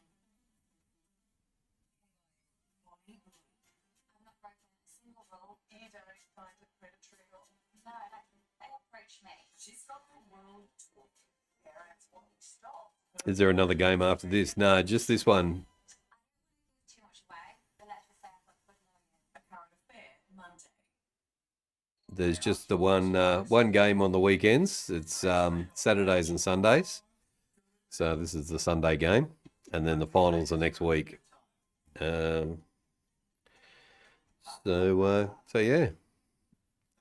Is there another game after this? No, just this one. There's just the one game on the weekends. It's Saturdays and Sundays. So this is the Sunday game, and then the finals are next week. So yeah,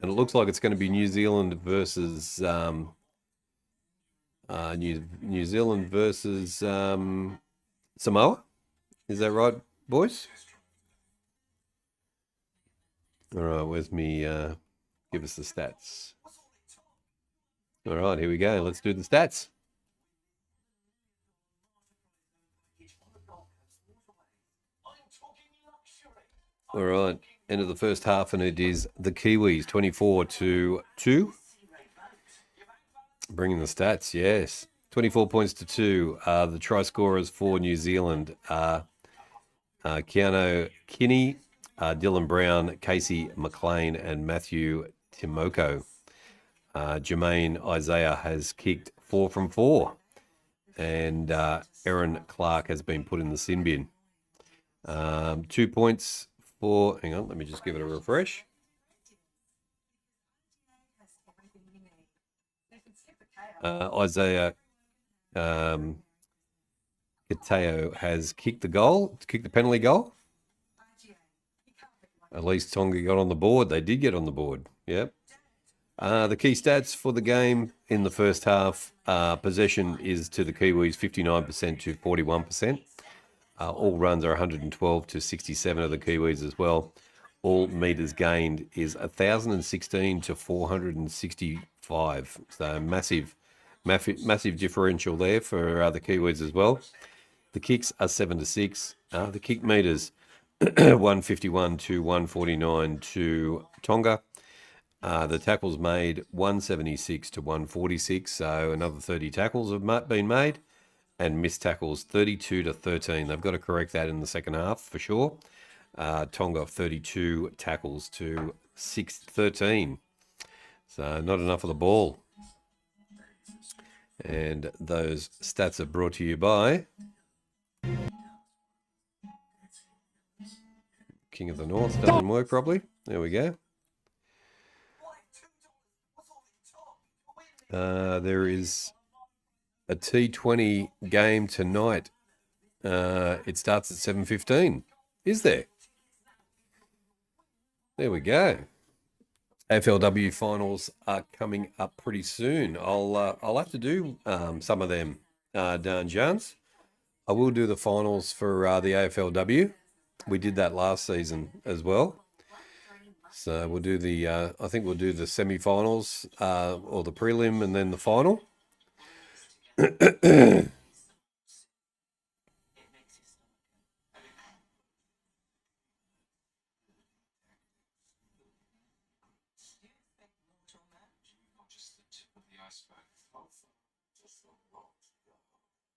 and it looks like it's going to be New Zealand versus New Zealand versus Samoa. Is that right, boys? All right, where's me? Give us the stats. All right, here we go. Let's do the stats. All right, end of the first half, and it is the Kiwis 24 to 2. Bringing the stats, yes. 24 points to 2. The try scorers for New Zealand are Keanu Kinney, Dylan Brown, Casey McLean, and Matthew Timoko. Jermaine Isaiah has kicked 4 from 4. And Aaron Clark has been put in the sin bin. 2 points for, hang on, let me just give it a refresh. Isaiah Kateo has kicked the penalty goal. At least Tonga got on the board. They did get on the board. Yep. The key stats for the game in the first half, possession is to the Kiwis 59% to 41%. All runs are 112 to 67 of the Kiwis as well. All metres gained is 1,016 to 465. So massive differential there for the Kiwis as well. The kicks are 7 to 6. The kick metres 151 to 149 to Tonga. The tackles made 176 to 146. So another 30 tackles have been made, and missed tackles 32 to 13. They've got to correct that in the second half for sure. Tonga 32 tackles to 13. So not enough of the ball. And those stats are brought to you by King of the North. Doesn't work properly. There we go. There is a T20 game tonight. It starts at 7:15. Is there? There we go. AFLW finals are coming up pretty soon. I'll have to do some of them, Dan Jones. I will do the finals for the AFLW. We did that last season as well. So we'll do the I think we'll do the semi-finals or the prelim and then the final. Not just the tip of the iceberg.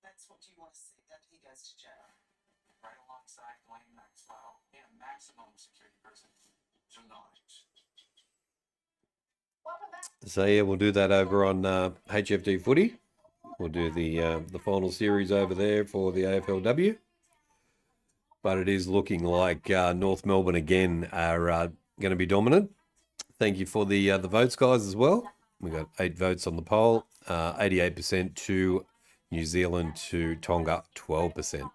That's what you want to see, that he goes to jail. Right alongside Glenn Maxwell in a maximum security prison tonight. So yeah, we'll do that over on HFD Footy. We'll do the final series over there for the AFLW. But it is looking like North Melbourne again are going to be dominant. Thank you for the votes, guys, as well. We got 8 votes on the poll. 88% to New Zealand, to Tonga 12%.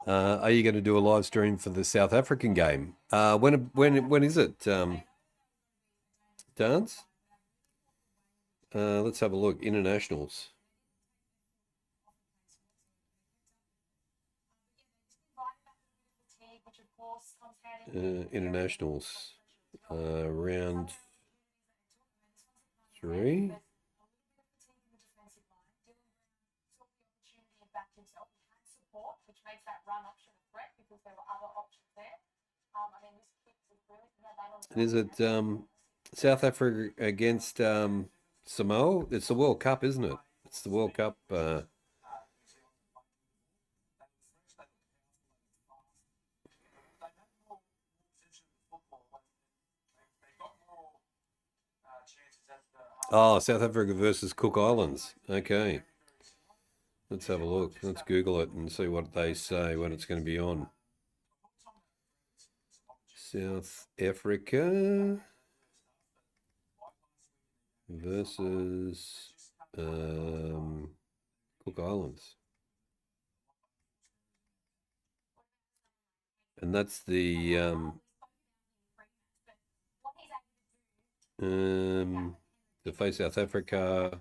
Are you going to do a live stream for the South African game? When is it, Dance? Let's have a look. Internationals. Internationals. Round 3. And is it South Africa against Samoa? It's the World Cup, isn't it? It's the World Cup. Oh, South Africa versus Cook Islands. Okay. Let's have a look. Let's Google it and see what they say when it's going to be on. South Africa versus Cook Islands. And that's the to face South Africa.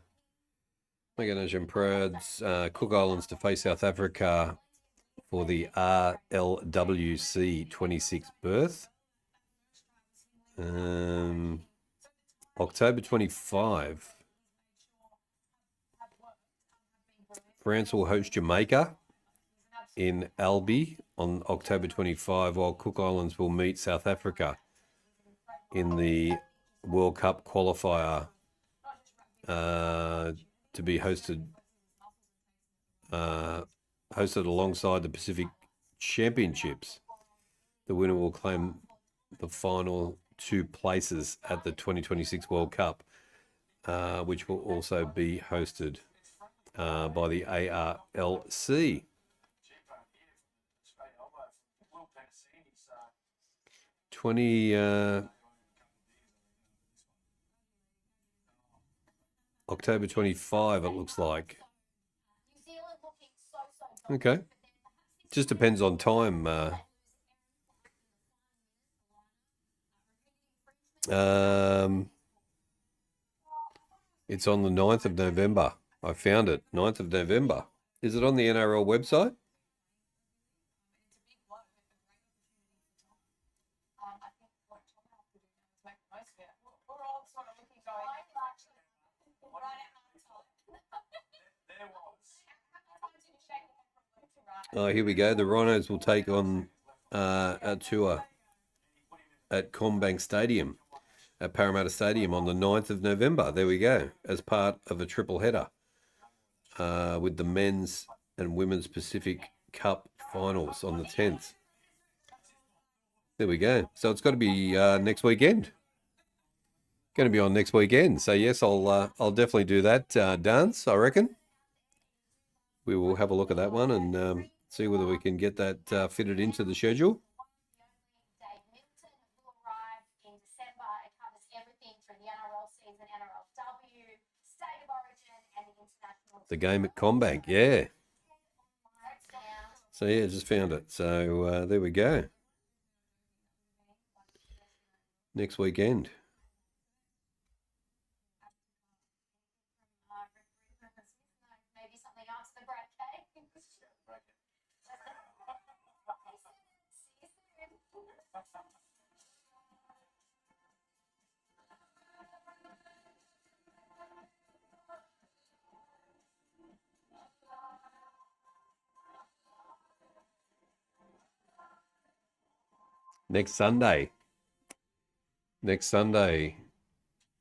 Meganesian Prads, Cook Islands to face South Africa for the RLWC 26th berth. October 25. France will host Jamaica in Albi on October 25, while Cook Islands will meet South Africa in the World Cup qualifier to be hosted alongside the Pacific Championships. The winner will claim the final 2 places at the 2026 World Cup, which will also be hosted by the ARLC. October 25, it looks like. Okay. Just depends on time. It's on the 9th of November. I found it. 9th of November. Is it on the NRL website? Oh, here we go. The Rhinos will take on a tour. at CommBank Stadium, at Parramatta Stadium on the 9th of November. There we go, as part of a triple header with the men's and women's Pacific Cup finals on the 10th. There we go. So it's got to be next weekend. Going to be on next weekend. So yes, I'll definitely do that dance, I reckon. We will have a look at that one and see whether we can get that fitted into the schedule. In December, it covers everything through the NRL season, NRL-W, State of Origin, and the international. The game at CommBank, yeah. So yeah, just found it. So there we go. Next weekend. Maybe something after the break, eh? See you soon. Next Sunday.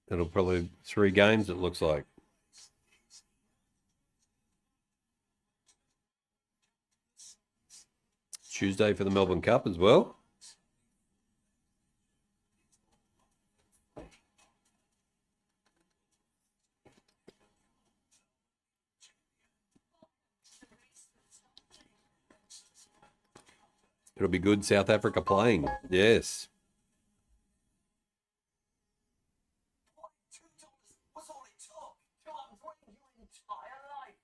It'll probably 3 games, it looks like. Tuesday for the Melbourne Cup as well. It'll be good. South Africa playing. Yes. $2 was all it took to upgrade your entire life.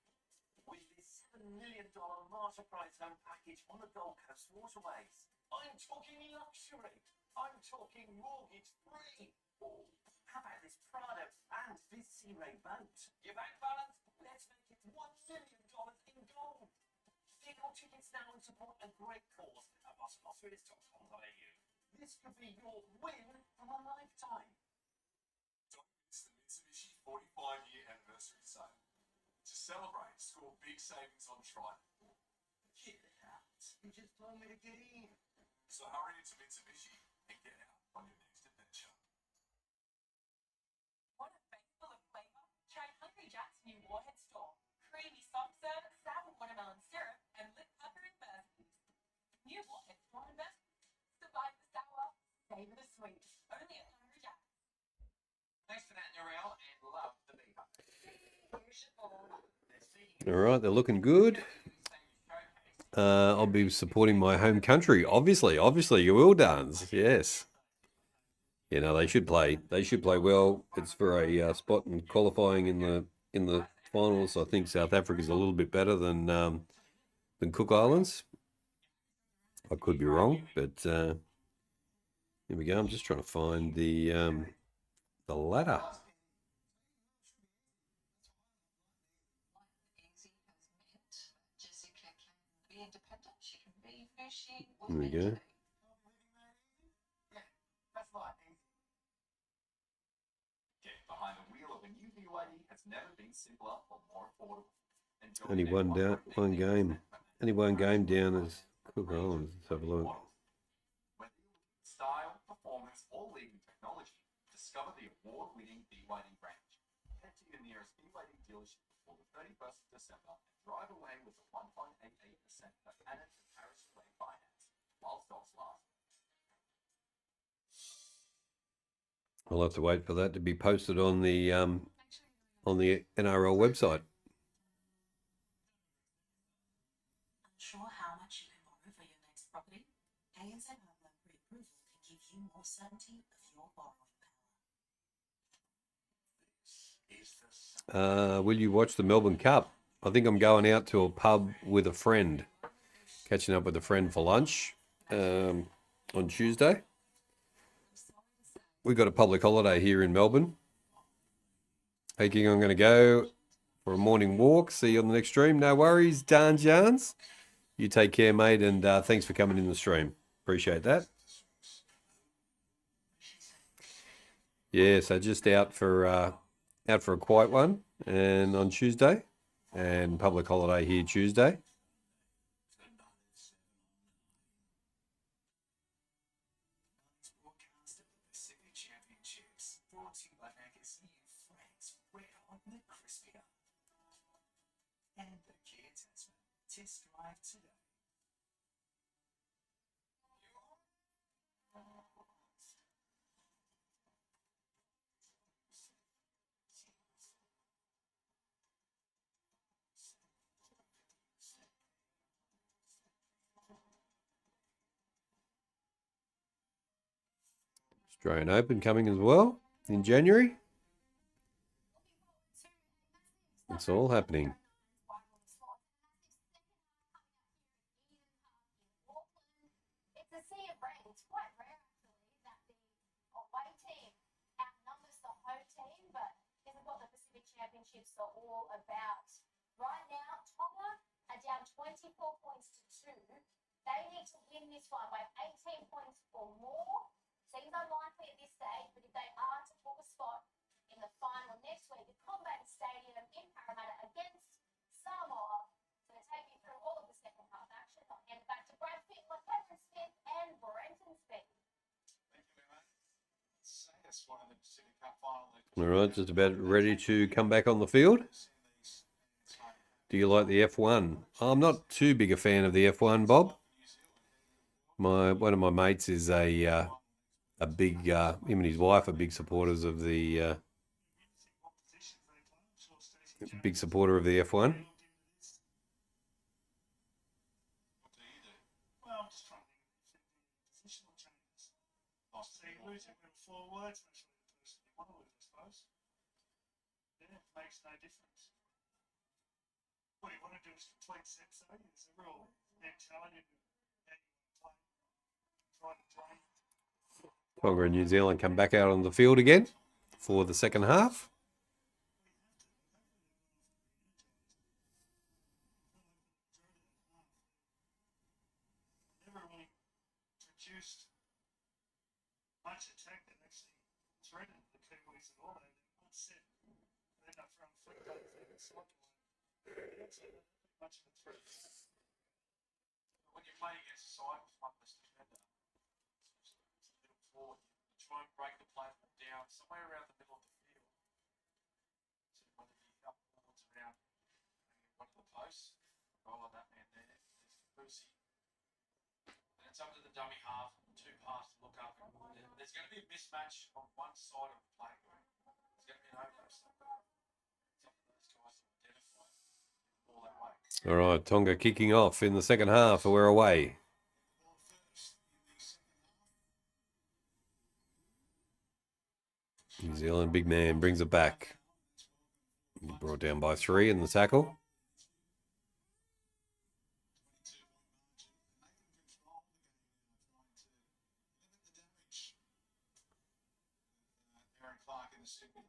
With this $7 million Martyr Prize home package on the Gold Coast waterways. I'm talking luxury. I'm talking mortgage-free. How about this Prado and this Sea Ray boat? Your bank balance? Let's make it $1 million in gold. Get your tickets now and support a great cause at buscrossfields.com.au. This could be your win of a lifetime. Don't miss the Mitsubishi 45-year anniversary sale. To celebrate, score big savings on Triton. Get out. You just told me to get in. So hurry into Mitsubishi and get out on your next adventure. What a face full of flavour. Try Hungry Jack's new Warhead store. Creamy soft serve, sour watermelon syrup, and lit pepper and mercy. New Warhead store in Mercy. Survive the sour, savour the sweet. Only at Hungry Jack's. Thanks for that, NRL, and love the beaver. All right, they're looking good. I'll be supporting my home country. Obviously, you will dance. Yes. You know, they should play. They should play well. It's for a spot in qualifying in the finals. I think South Africa's a little bit better than Cook Islands. I could be wrong, but here we go. I'm just trying to find the ladder. There we go. That's like easy. Get behind the wheel of a new BYD has never been simpler or more affordable. Enjoy Only their one down, one game. Only one game down as Cook Islands. Let's have a look. Whether you're looking for style, performance, or leading technology, discover the award-winning BYD range. Head to your nearest BYD dealership before the 31st of December and drive away with a 1.88% per annum Paris Play finance while stocks last. I'll have to wait for that to be posted on the NRL website. Unsure how much you can borrow for your next property? ANZ Home Loan Pre-Approval can give you more certainty of your borrowing power. Will you watch the Melbourne Cup? I think I'm going out to a pub with a friend, catching up with a friend for lunch on Tuesday. We've got a public holiday here in Melbourne. Thinking I'm going to go for a morning walk. See you on the next stream. No worries, Dan Jans. You take care, mate, and thanks for coming in the stream. Appreciate that. Yeah, so just out for a quiet one, and on Tuesday, and public holiday here Tuesday. test drive today. Australian Open coming as well in January. It's all happening. It's a sea of rain. It's quite rare, actually, that the away team outnumbers the home team, but this is what the Pacific Championships are all about. Right now, Tonga are down 24 points to 2. They need to win this one by 18 points or more. Seems unlikely at this stage, but if they are to book a spot in the final next week at Combat Stadium in Parramatta against Samoa, so to take you through all of the second half action, I'll hand it back to Brad Fittler, Kevin Smith, and Brenton Smith. Thank you, Emma. Say it's one of the Pacific Cup final. All right, just about ready to come back on the field. Do you like the F1? I'm not too big a fan of the F1, Bob. One of my mates is a big, him and his wife are big supporters of the, big supporter of the F1. What do you do? Well, I'm just trying to think of positional changes. So you lose it with 4 words, actually, the person you want to lose, I suppose. Yeah, it makes no difference. What you want to do is complete sets, though. It's a real mentality of how you want to play. Try to train. Tonga and New Zealand come back out on the field again for the second half. Never really produced much attack that actually threatened the Kiwis at all. They were set. They ended up throwing flick cuts over the sideline. Much of a threat. When you're playing against a side with one less defender, it's a little forward. You try and break the platform down somewhere around the middle of the field. So whether you up boards around one of the posts, roll on that man there. There's Capusi. And it's up to the dummy half, 2 halves to look up. There's going to be a mismatch on one side of the play. There's going to be an overlap. It's up to those guys to identify all that way. All right, Tonga kicking off in the second half. We're away. New Zealand big man brings it back. Brought down by 3 in the tackle. Aaron Clark in the Sydney.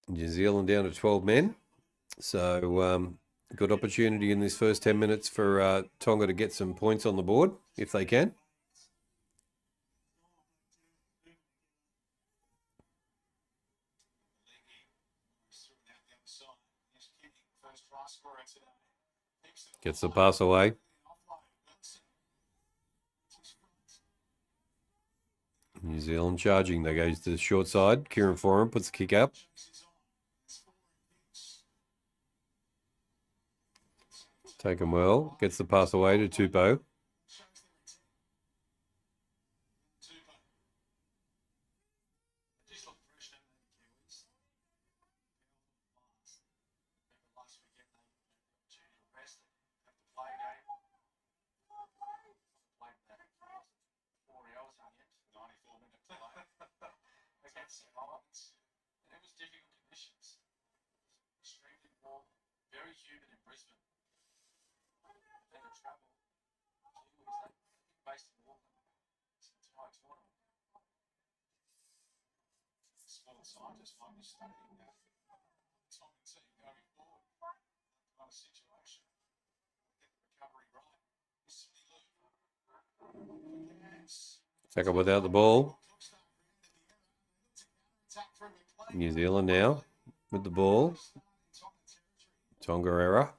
New Zealand down to 12 men. So good opportunity in this first 10 minutes for Tonga to get some points on the board, if they can. Gets the pass away. New Zealand charging. They goes to the short side. Kieran Foran puts the kick up. Taken well. Gets the pass away to Tupou. And it was difficult conditions. Extremely warm, very humid in Brisbane. Then the travel. Kiwis, based in Auckland, this entire tournament. Small scientists might be studying that. Tonga team going forward. That kind of situation. Get the recovery right. This is Yes. Tackle without the ball. New Zealand now with the ball. Tonga error.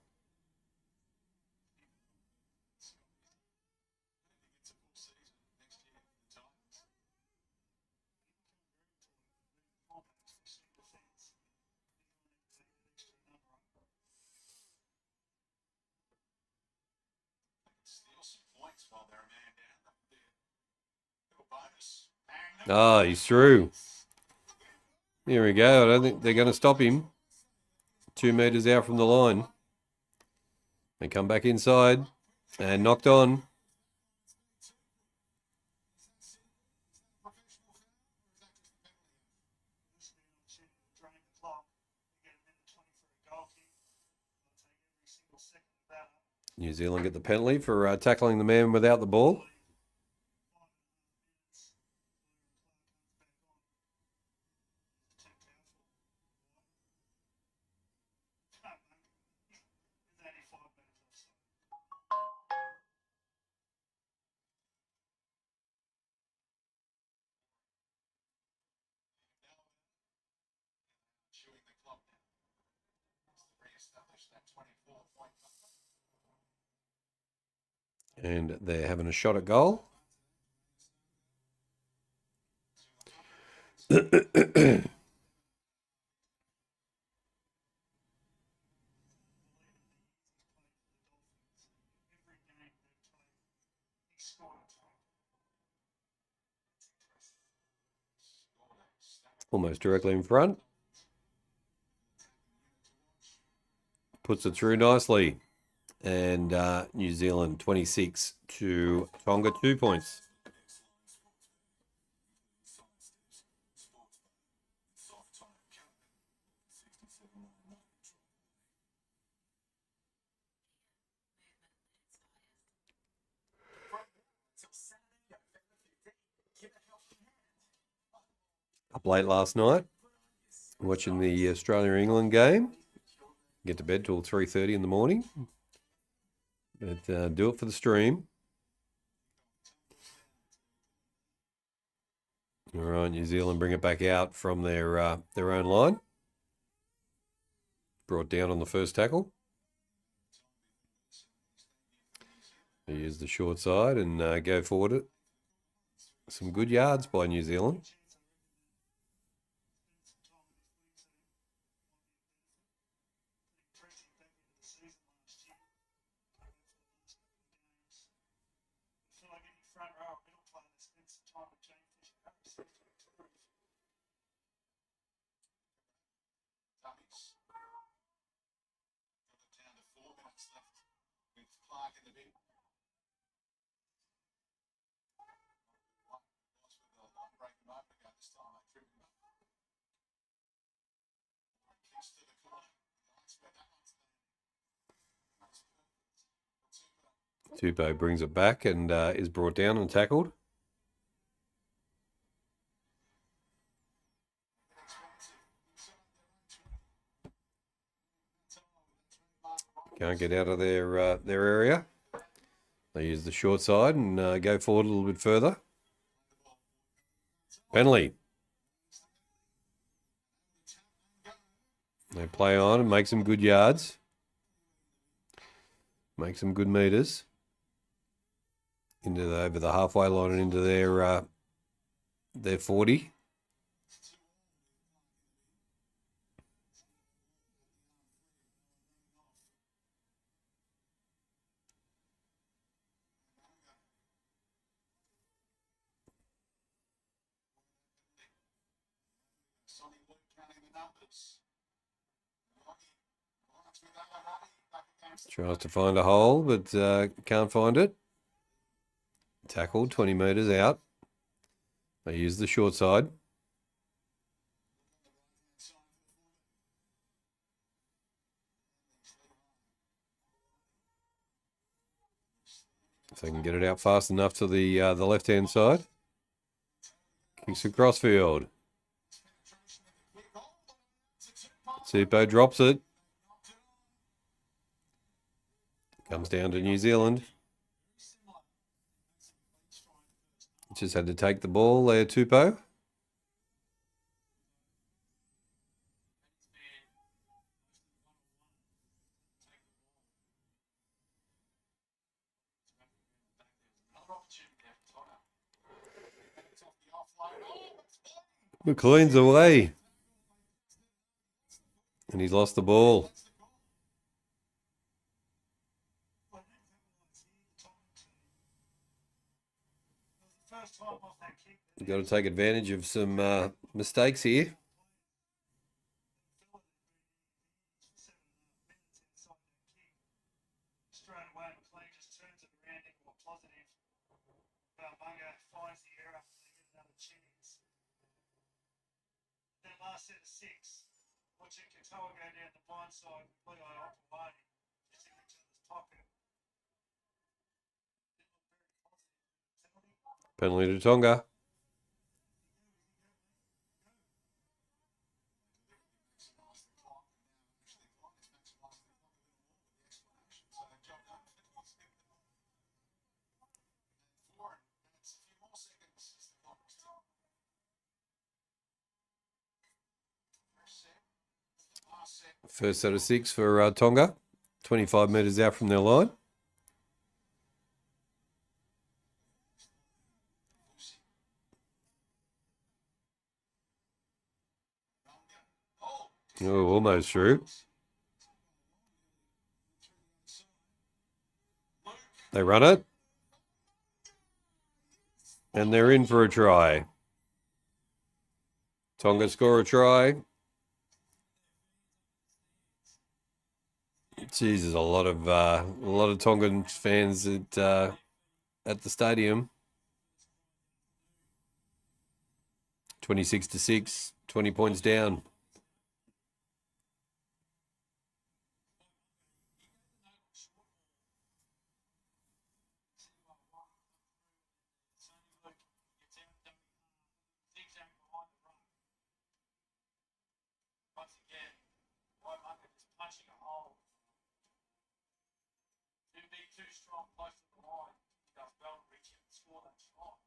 Ah, he's through. Here we go. I don't think they're going to stop him. 2 meters out from the line. They come back inside and knocked on. This will be an opportunity to drain the clock. You get a minute 20 for a goal kick. They'll take every single second of that. New Zealand get the penalty for tackling the man without the ball. Chewing the clock now. Re-establish that 24-point number. And they're having a shot at goal. Almost directly in front. Puts it through nicely. And New Zealand 26 to Tonga 2 points. Up late last night, watching the Australia-England game. Get to bed till 3:30 in the morning. But do it for the stream. All right, New Zealand bring it back out from their own line. Brought down on the first tackle. They use the short side and go forward it. Some good yards by New Zealand. Dummies. Got it down to 4 minutes left with Clark in the bin. Was with the line break him open ago. This time they tripped him up. Kicks to the corner. That's where that one's landing. Tupou brings it back and is brought down and tackled. Can't get out of their area. They use the short side and go forward a little bit further. Penalty. They play on and make some good yards. Make some good meters. Over the halfway line and into their 40. Sonny Luke counting the numbers. Tries to find a hole, but can't find it. Tackled 20 metres out. They use the short side. If they can get it out fast enough to the left-hand side. Kicks across field. Tupou drops it. Comes down to New Zealand. Just had to take the ball there, Tupou. McLean's away. And he's lost the ball. First enough time off that kick. You've got to take advantage of some mistakes here. 7.5 minutes inside that kick. Straight away, McLean just turns it around into a positive. Bunga finds the error. They get another chance. That last set of 6, watching Katoa go down the blind side, completely off the line, just in each other's pocket. Penalty to Tonga. Maximise the clock, and now actually the clock is maximising the clock a little more with the explanation. So job done. 4 minutes, a few more seconds as the clock is ticking. Fresh set. The last set. First set of 6 for Tonga. 25 metres out from their line. Oh, almost through. They run it. And they're in for a try. Tonga score a try. Jeez, there's a lot of Tongan fans at the stadium. 26-6, 20 points down. Once again, Waimaka just punching a hole. Too big, too strong, close to the line. He does well to reach in and score that shot.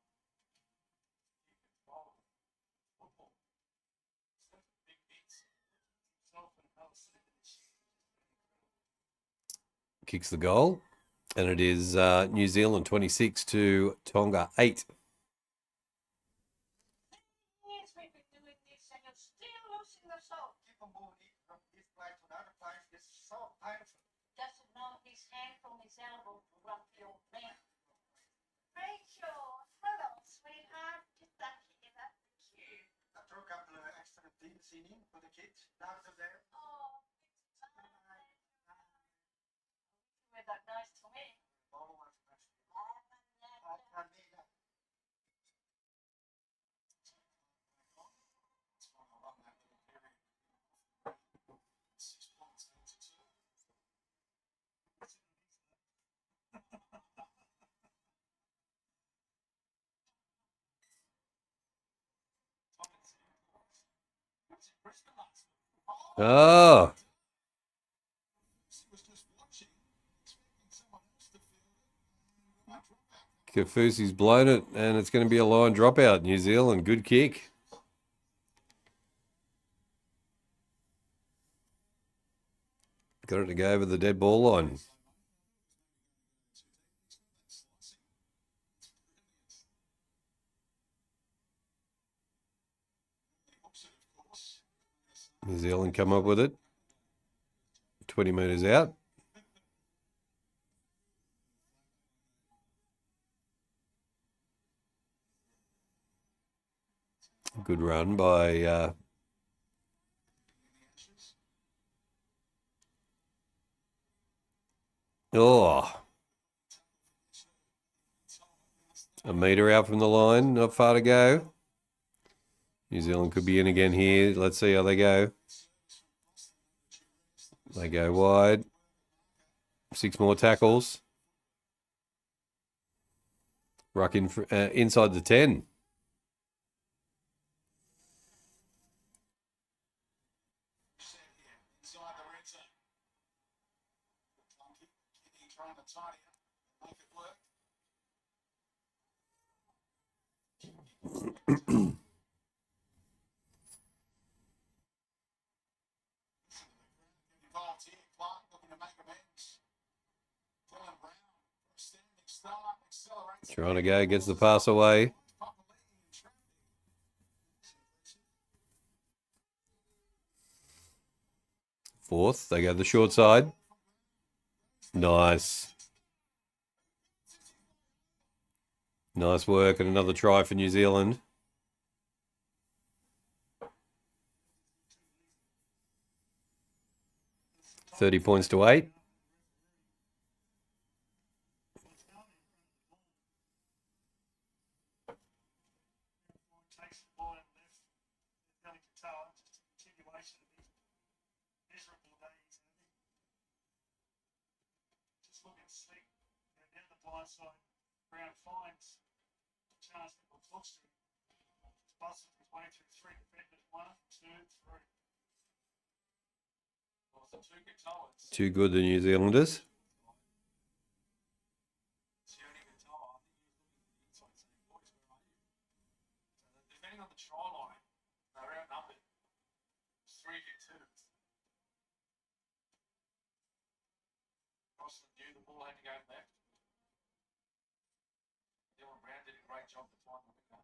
Keep control of football. Instead of big hits. Himself and another set of this. Kicks the goal. And it is New Zealand 26 to Tonga 8. Years we've been doing this and you're still losing the soul. Keep on moving from this place to another place. It's so painful. Doesn't know his hand from his elbow to rough the old man. Rachel, hello, sweetheart. Get back together. Cute. I threw a couple of extra things in for the kids. Now they're there. Oh, it's fine. You were that nice to me. All was best. I need that. That's why I run that little period. 6 points, 8 to 2. That's in Brisbane last night. Oh, He was just watching, expecting someone else to field it. And drop back. Kafusi's blown it, and it's going to be a line dropout. New Zealand, good kick. Got it to go over the dead ball line. New Zealand come up with it. 20 metres out. Good run by a metre out from the line, not far to go. New Zealand could be in again here. Let's see how they go. They go wide. 6 more tackles. Ruck in inside the 10. Set here, inside the red zone. Clunky, Kenny trying to tidy up, make it work. Involved here, Clark looking to make amends. Dylan Brown, for a standing start, accelerates. Trying to go, gets the pass away. Fourth, they go the short side. Nice. Nice work and another try for New Zealand. $30-8. Takes the ball and left. Zealand Kiwis, just a continuation of his miserable days. Just looking slick. And down the blind side, Brown finds a chance to put Fox through. Busted his way through three defenders. 1, 2, 3. Well, the two good towers. Too good, the New Zealanders. Depending on the try line, they're outnumbered. 3-2. Crossland knew the ball had to go left. Dylan Brown did a great job to find the winger.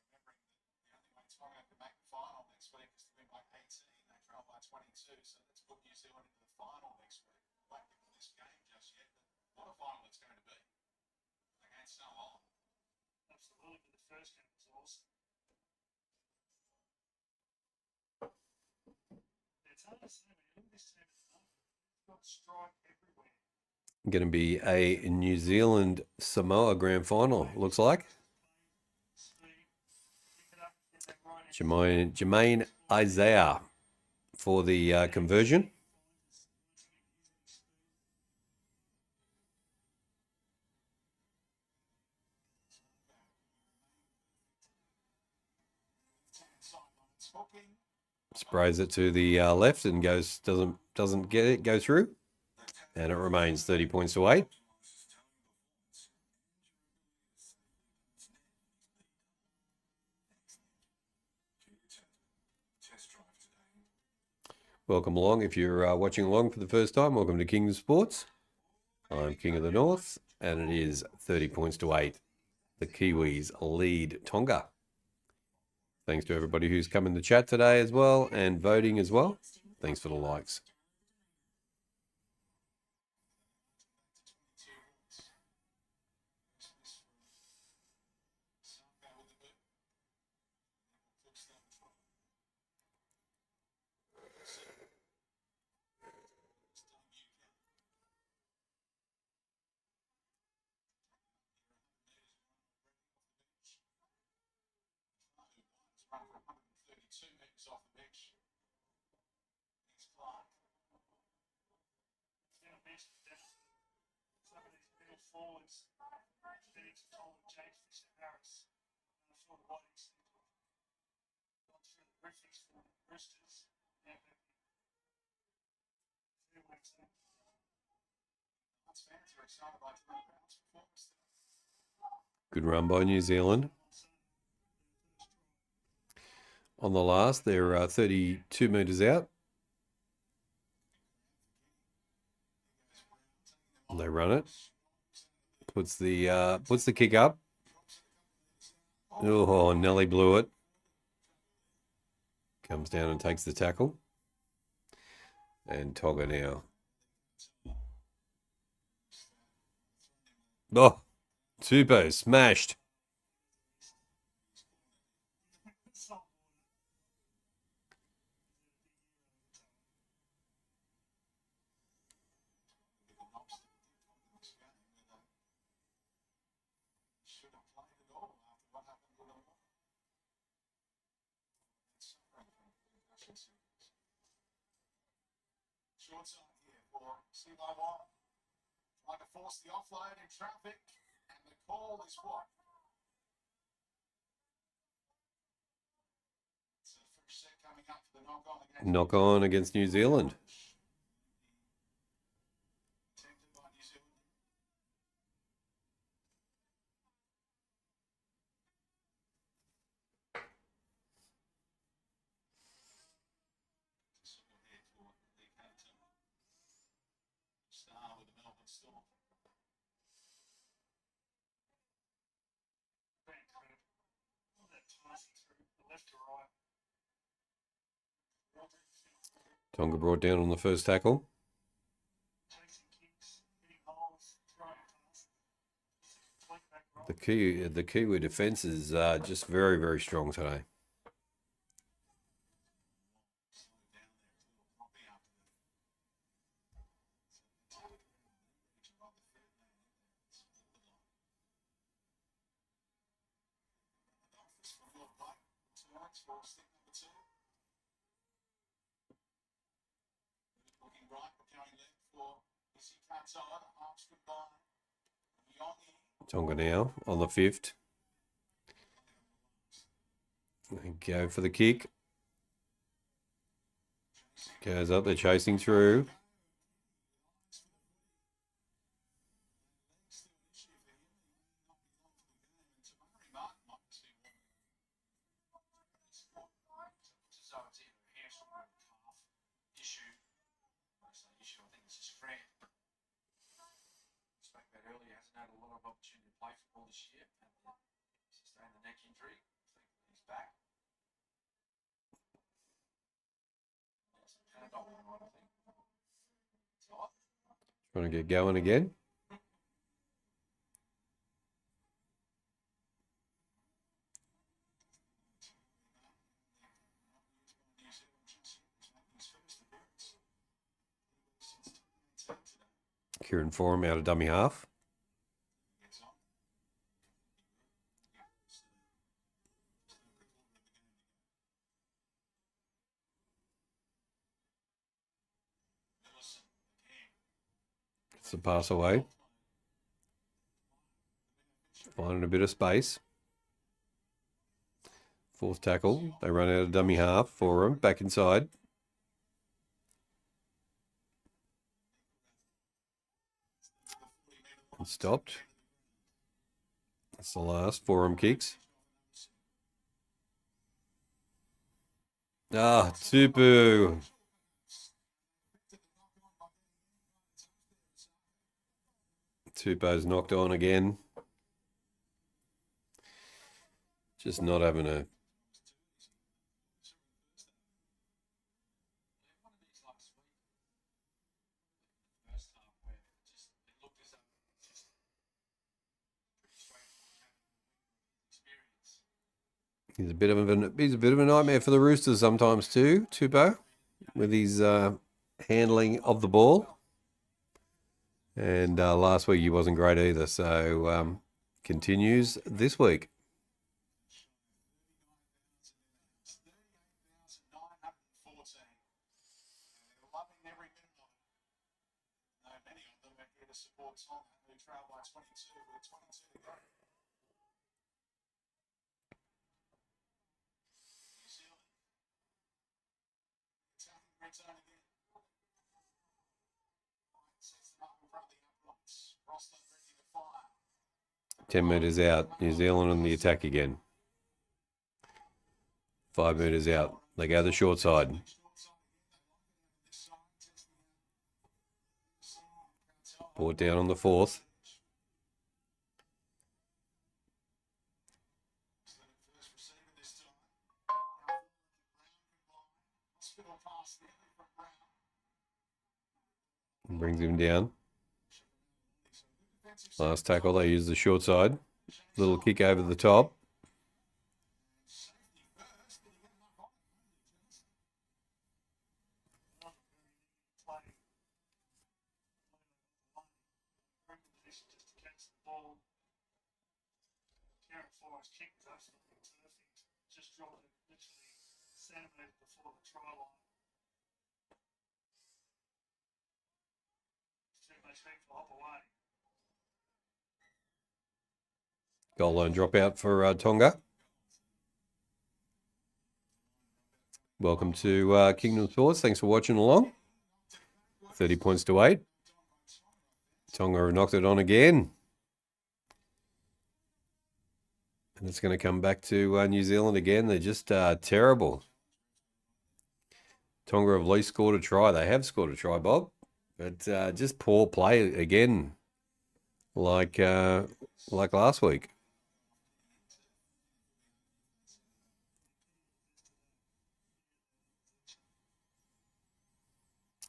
Remembering that the only way Tonga could make the final next week is to win by 18. They trail by 22, so let's put New Zealand into the final next week. Won't give them this game just yet, but what a final it's going to be against Samoa. Absolutely, but the first game was awesome. It's hard to say, man. Look at this team. It's got strike everywhere. Going to be a New Zealand Samoa grand final, looks like. Speed, pick it up, get that right in. Jermaine Isaiah for the conversion. Sprays it to the left and goes doesn't get it go through, and it remains 30-8. Welcome along. If you're watching along for the first time, welcome to King of Sports. I'm King of the North, and it is 30-8. The Kiwis lead Tonga. Thanks to everybody who's come in the chat today as well and voting as well. Thanks for the likes. Run for 132 metres off the bench. He's Clark. Yeah, mentioned that some of these middle forwards, Phoenix, Tom, James Fisher Harris, for the white extent, gone through the Griffiths for the Roosters. Now they've been 2 weeks in. That's fans are excited by Dylan Brown's performance today. Good run by New Zealand. On the last, they're 32 metres out. And they run it. Puts the kick up. Oh, Nelly blew it. Comes down and takes the tackle. And Tonga now. Oh, Tupou smashed. Should have played it all after what happened with them. It's suffering from concussion series. Short side here for CY1. Trying to force the offload in traffic, and the call is what? It's the first set coming up for the Knock on against New Zealand. Attempted by New Zealand. Star with the Melbourne Storm. Very incredible. All that passing through the left to right. Tonga brought down on the first tackle. Chasing kicks, hitting holes, throwing The Kiwi defence is just very, very strong today. Looking right, we're going left for Missy cuts on, halves combined. Yongi. Tonga now on the 5th. Go for the kick. Goes up, they're chasing through. Opportunity to play football this year and sustain the neck injury. He's back. Trying to get going again. Kieran Forum out of dummy half. It's the pass away. Finding a bit of space. 4th tackle. They run out of dummy half for him. Back inside. And stopped. That's the last. Forum kicks. Tupu. Tupo's knocked on again. Just not having a... He's a bit of a nightmare for the Roosters sometimes too, Tupo, with his handling of the ball. And last week he wasn't great either, so continues this week. Many of them are here to support Tonga, who trail by 22 with 22 to go. New Zealand. Attacking red zone again. Sets them up in front of the uprights. Roston ready to fire. 10 metres out. New Zealand on the attack again. 5 metres out. They go the short side. Brought down on the 4th. Brings him down. Last tackle, they use the short side. Little kick over the top. Just dropped it literally centimetres before the try line. Too much heat to hop away. Goal line dropout for Tonga. Welcome to Kingdom Sports. Thanks for watching along. 30 points to 8. Tonga have knocked it on again. And it's going to come back to New Zealand again. They're just terrible. Tonga have at least scored a try. They have scored a try, Bob. But just poor play again, like last week.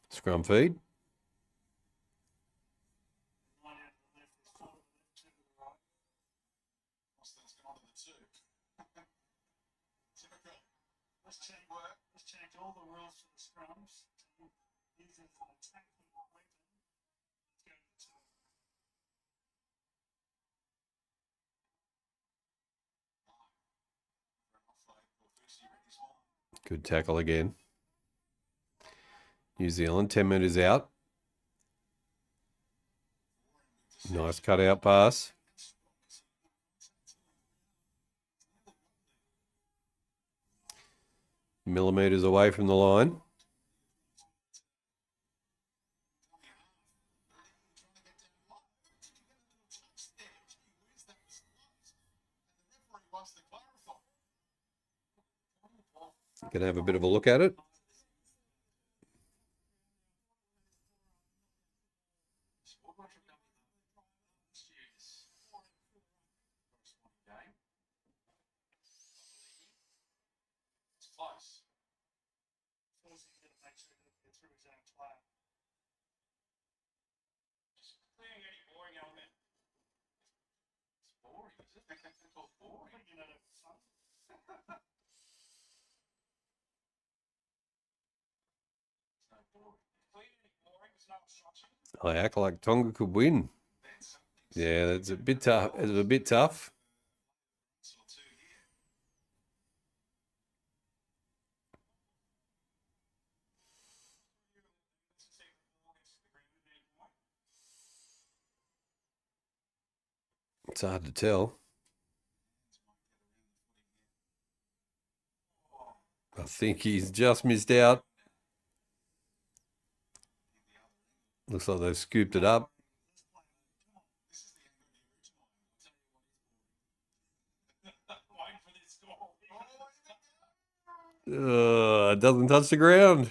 Scrum feed. scrums to use as an attacking weapon. Let's go to the two. Good tackle again. New Zealand, 10 metres out. Nice cut-out pass. Millimetres away from the line. Going to have a bit of a look at it. It's close. First, he's going to make sure he doesn't get through his own player. Just clearing any boring element. It's boring, is it? It's called I boring. think you know that for fun. It's no boring. Clearing any boring, there's no obstruction. I act like Tonga could win. Yeah, that's a bit tough. It's a bit tough. Or two here. Let's see if the ball gets to the ground at any point. It's hard to tell. I think he's just missed out. Looks like they've scooped it up. Waiting for this goal. It doesn't touch the ground.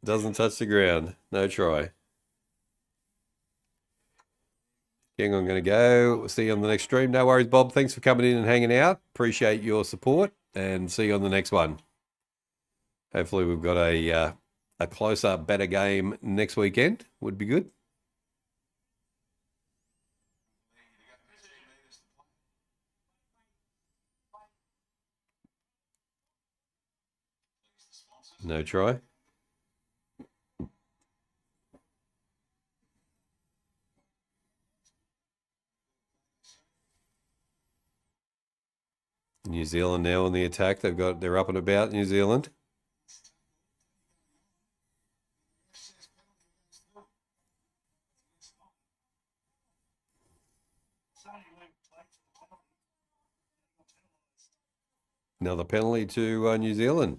Doesn't touch the ground. No try. Gang, I'm going to go. We'll see you on the next stream. No worries, Bob. Thanks for coming in and hanging out. Appreciate your support and see you on the next one. Hopefully we've got a closer, better game next weekend. Would be good. No try. New Zealand now on the attack. They're up and about, New Zealand. It's only Luke played for the penalty. He got penalised. Another penalty to New Zealand.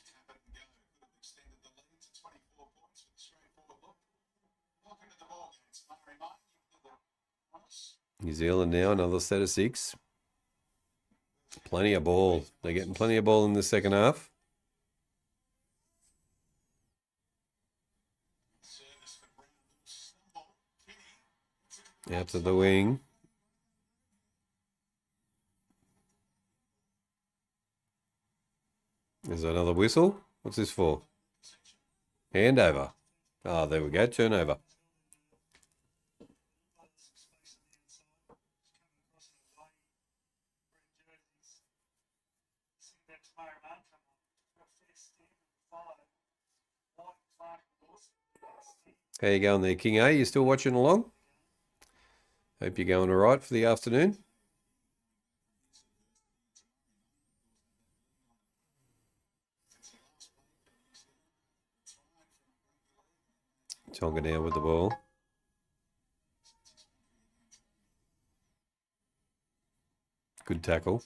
Tap it and go. Could have extended the lead to 24 points with a straightforward look. Welcome to the ball game. It's Murray Martin. You've got the promise. New Zealand now, another set of 6. Plenty of ball. They're getting plenty of ball in the second half. Service for Brown. Stumble. Kinney. Out to the wing. There's another whistle. What's this for? Handover. Oh, there we go. Turnover. Space on the inside. Coming across in a way. Red jerseys. See that Murray Martin come on. Got a fair stand and follow. White, Clark, and Lawson. How you going there, King A? You still watching along? Hope you're going all right for the afternoon. Tonga now with the ball. Good tackle.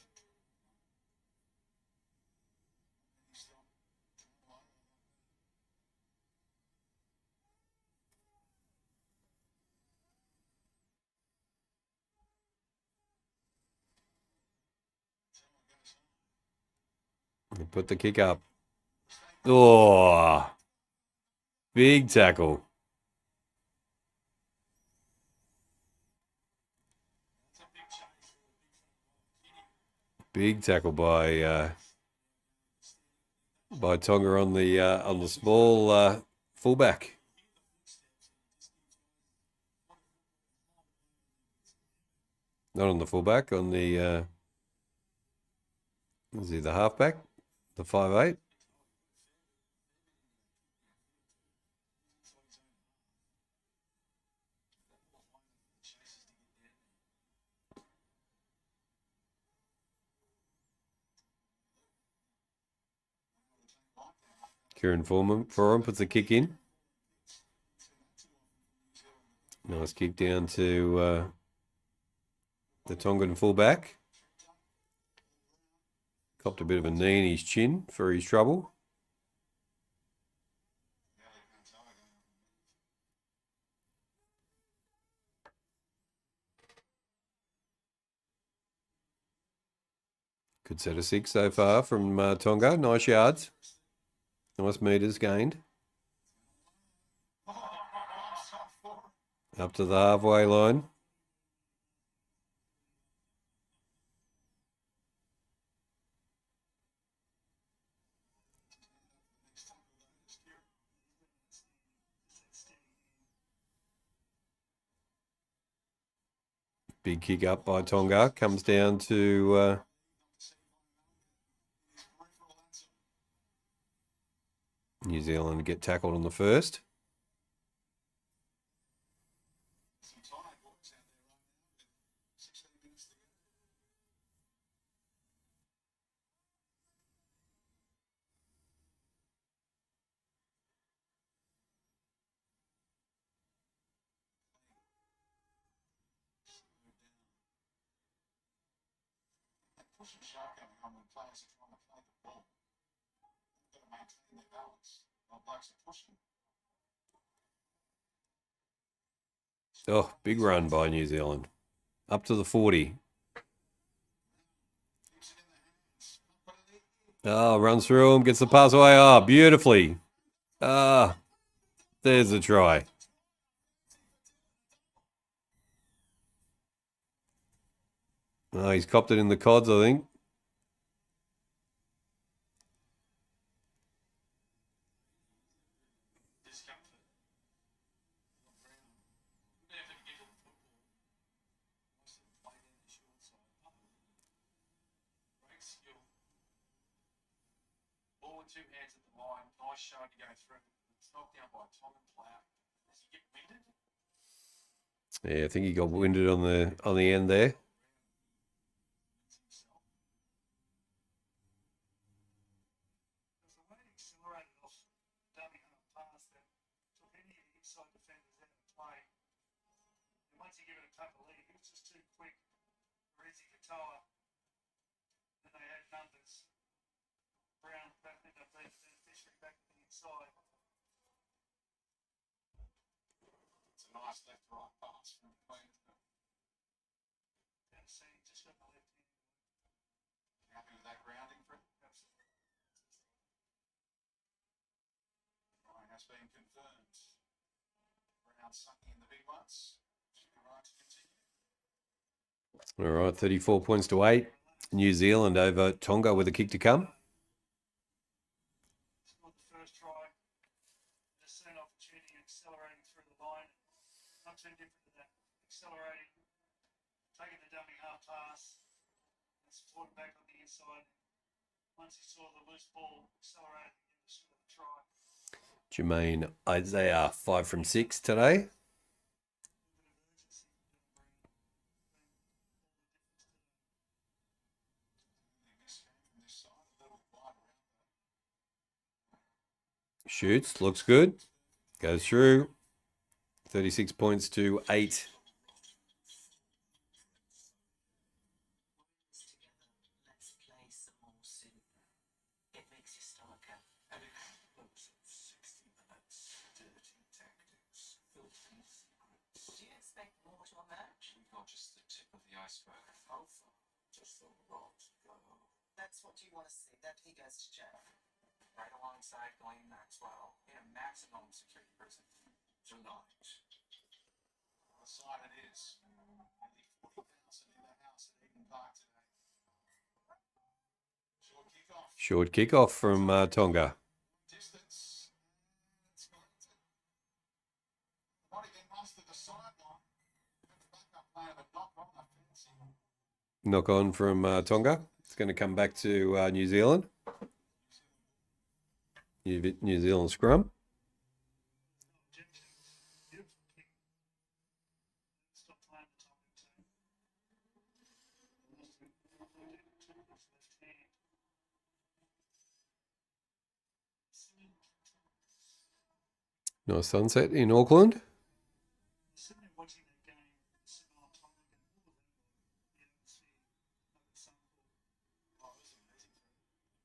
He put the kick up. Oh, big tackle. Big tackle by Tonga on the small fullback. Not on the fullback, on the is he the halfback? The 5'8". Kieran Foran puts the kick in. Nice kick down to the Tongan fullback. Copped a bit of a knee in his chin for his trouble. Good set of 6 so far from Tonga. Nice yards. Nice metres gained. Up to the halfway line. Big kick up by Tonga. Comes down to New Zealand get tackled on the first. Pushing sharp coming on when players are trying to play the ball. Got to maintain their balance. While blokes are pushing. Oh, big run by New Zealand. Up to the 40. Oh, runs through him, gets the pass away. Oh, beautifully. Ah, there's the try. Oh, he's copped it in the cods, I think. Ball with 2 hands at the line. Nice showing to go through. It's knocked down by a Tongan player. Does he get winded? Yeah, I think he got winded on the end there. There's a way he accelerated off dummy half pass that took any of the inside defenders out of play. And once he gave it a couple lead, he was just too quick for Izzy Katoa. Then they had numbers. Brown ended up being the beneficiary back to the inside. It's a nice left-right pass from Queensland. And see, just got the left hand. Happy with that grounding for him? Absolutely. Right, has been confirmed. Brown sucking in the big ones. Should be right to continue. All right, 34 points to 8. New Zealand over Tonga with a kick to come. Scored the first try. Just seen an opportunity accelerating through the line. Not too different to that. Accelerating, taking the dummy half pass, and supporting back on the inside. Once he saw the loose ball, accelerated and scored the try. Jermaine Isaiah, 5 from 6 today. Shoots, looks good. Goes through. 36 points to 8. Let's play some more soon. It makes your stomach up. An explosive 60 minutes. Dirty tactics. Filthy secrets. Do you expect more to emerge? We've got just the tip of the iceberg. How far? Just a lot to go. That's what you want to see, that he goes to jail. Right alongside Glenn Maxwell in a maximum security prison. Tonight. The side it is. Nearly 40,000 in the house at Eden Park today. Short kickoff from Tonga. Distance. It's collected. Might have been lost at the sideline. Backup player, but not on the fencing. Knock on from Tonga. It's going to come back to New Zealand. New Zealand scrum. Objection. Beautiful kick. Stop playing the Tonga team. Lost it. Left hand. Nice sunset in Auckland. Sitting there watching that game, sitting on Tonga game, all of them, the atmosphere, like the sun. Oh, it was amazing.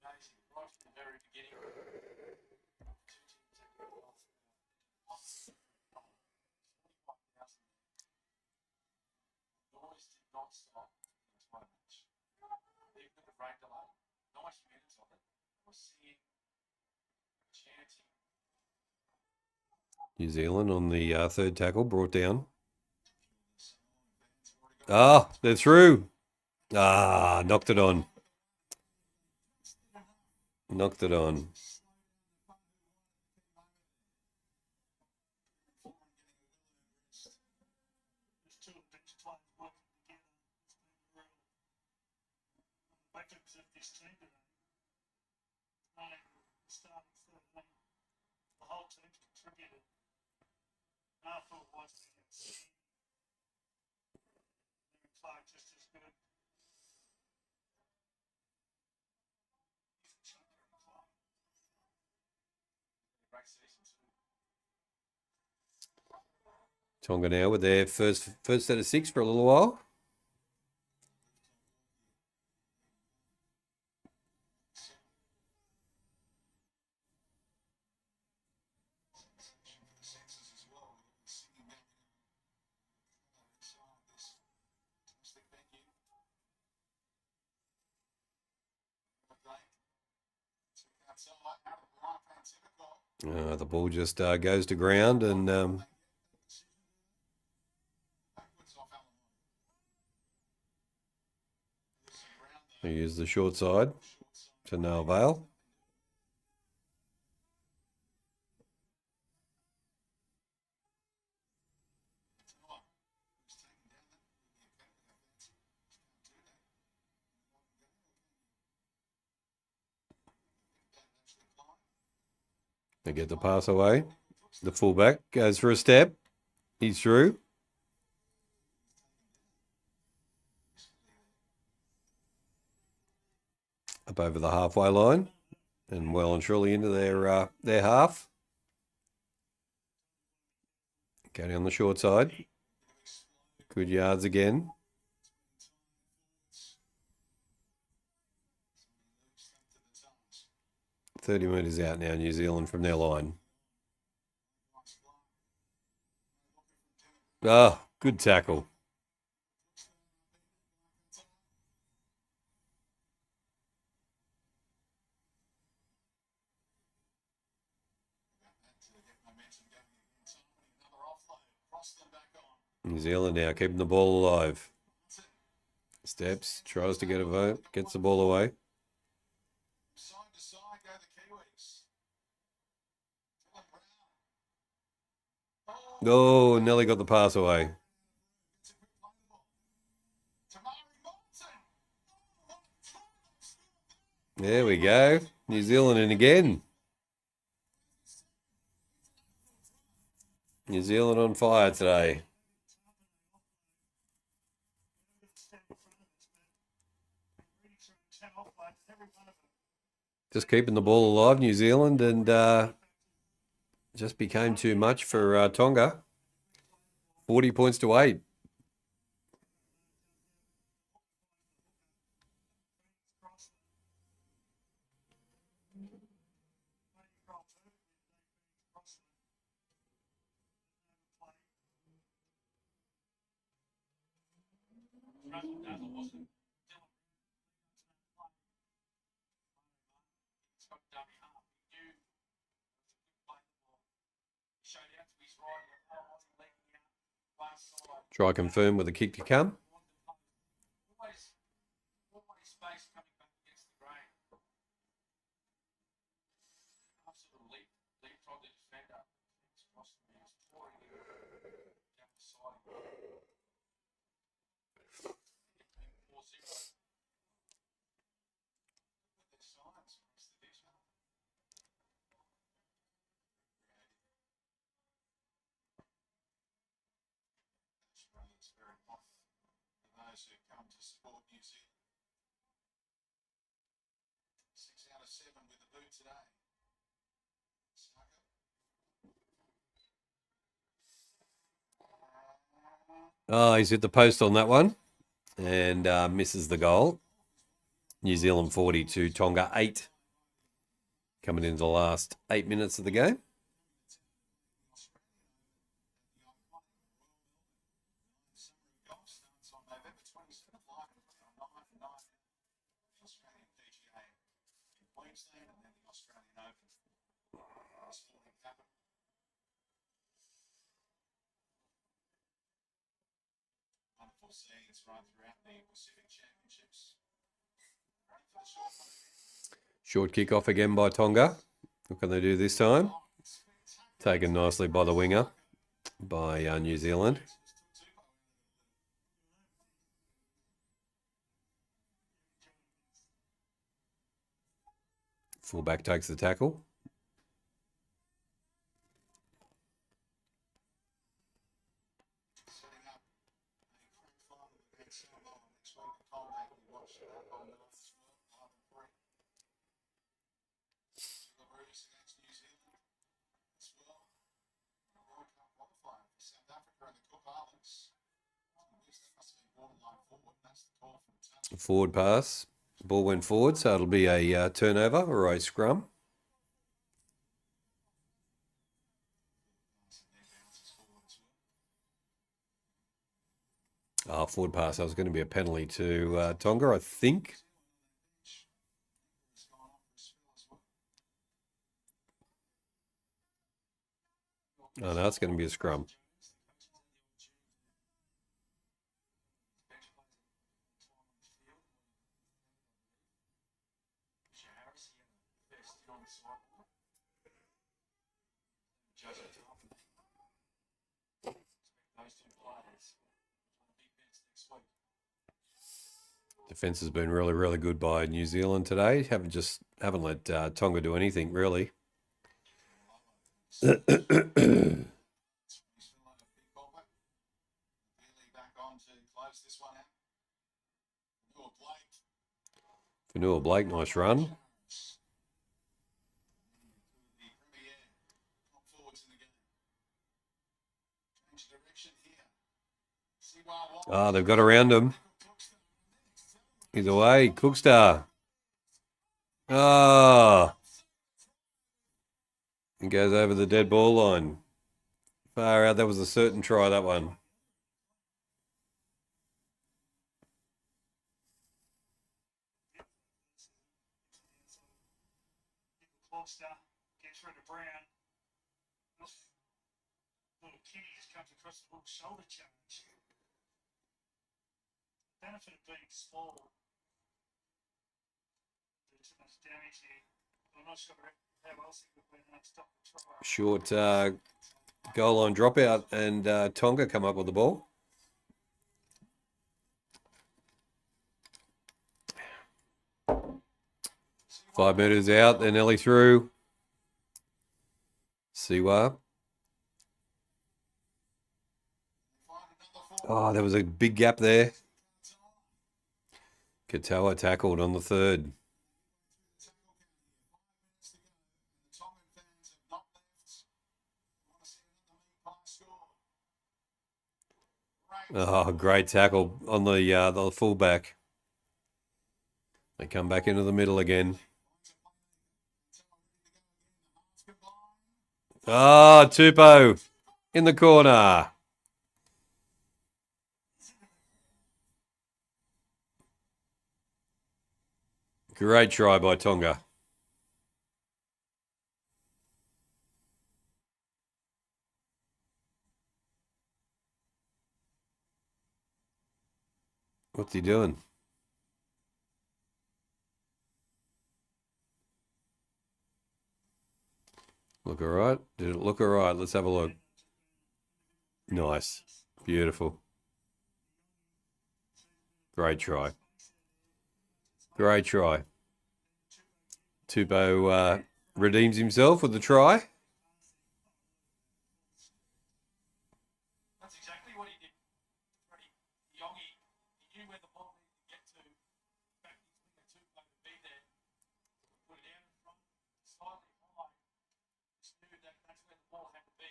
Amazing. Right from the very beginning. Two teams that were off. 41,000. Noise did not stop. It was one match. Even with the rain delay, 90 minutes of it, I was seeing chanting. New Zealand on the third tackle, brought down. Ah, they're through. Ah, knocked it on. Knocked it on. There's two bench players working together. It's been a real backups of this team today. Only the starting 13. The whole team's contributed. After it was Clark just as good. He's a champion, Clark. Great season too. Tonga now with their first set of 6 for a little while. Senses as well. Singing back inside this domestic venue. Outside, out of the line, typical. The ball just goes to ground and Backwards off Allen. There's some ground there. they use the short side to no avail. They get the pass away. The fullback goes for a step. He's through. Up over the halfway line and well and truly into their half. Going on the short side. Good yards again. To the 30 tongues. metres out now, New Zealand from their line. Ah, good tackle. New Zealand now keeping the ball alive. Steps, tries to get a vote, gets the ball away. Side to side go the Kiwis. Dylan Brown. Oh, Nelly got the pass away. It's a good play the ball. Tamari Moulton. There we go. New Zealand in again. New Zealand on fire today. Just keeping the ball alive, New Zealand, and just became too much for Tonga. 40 points to 8. Try confirm with a kick to come. Always space coming back against the grain. sort of leapfrog the defender. It's across the mouse, pouring it down the side. 4-0. Their signs across the division. Australia's very off for those who come to support New Zealand. 6 out of 7 with the boot today. Snuck it. Oh, he's hit the post on that one and misses the goal. New Zealand 40 to Tonga 8. Coming into the last 8 minutes of the game. Golf starts on November 27th live on 9 the Australian PGA in Queensland and then the Australian Open. Sporting capital. Wonderful scenes right throughout the Pacific Championships. Ready for the short one. Short kick off again by Tonga. What can they do this time? Taken nicely by the winger by New Zealand. Fullback takes the tackle. Setting up a grand final against Samoa next week. The Tonga will watch that on the North as well, 11-3. Socceroos against New Zealand as well. A World Cup qualifier for South Africa and the Cook Islands. That must have been borderline forward. That's the call from touch. Forward pass. Ball went forward, so it'll be a turnover or a scrum. Forward pass. That was going to be a penalty to Tonga, I think. Oh, no, it's going to be a scrum. Defence has been really, really good by New Zealand today. Haven't let Tonga do anything really. Fanua Blake, nice run. They've got around him. He's away. Cookstar. He goes over the dead ball line. Far out. That was a certain try, that one. Closter gets rid of Brown. Little Kitty just comes across the little shoulder charge. Benefit of being small. Do too much damage here. I'm not sure how else he could win that stop the try. Short goal line dropout, and Tonga come up with the ball. Five metres out, they're nearly through. Siwa. Oh, there was a big gap there. Katoa tackled on the third. Oh, great tackle on the fullback. They come back into the middle again. Tupou in the corner. Great try by Tonga. What's he doing? Look all right? Did it look all right? Let's have a look. Nice. Beautiful. Great try. Great try. Tupou redeems himself with the try. That's exactly what he did. Freddie Yongi, he knew where the ball needed to get to. Back his winger Tupou to be there. Put it out in front, slightly high. Just knew that that's where the ball had to be.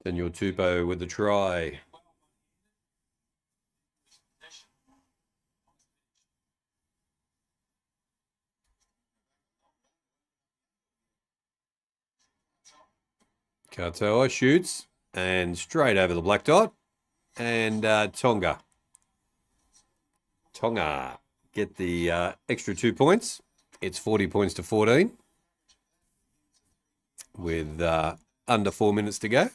Daniel Tupou with the try. Katoa shoots and straight over the black dot. And Tonga get the extra 2 points. It's 40 points to 14 with under 4 minutes to go.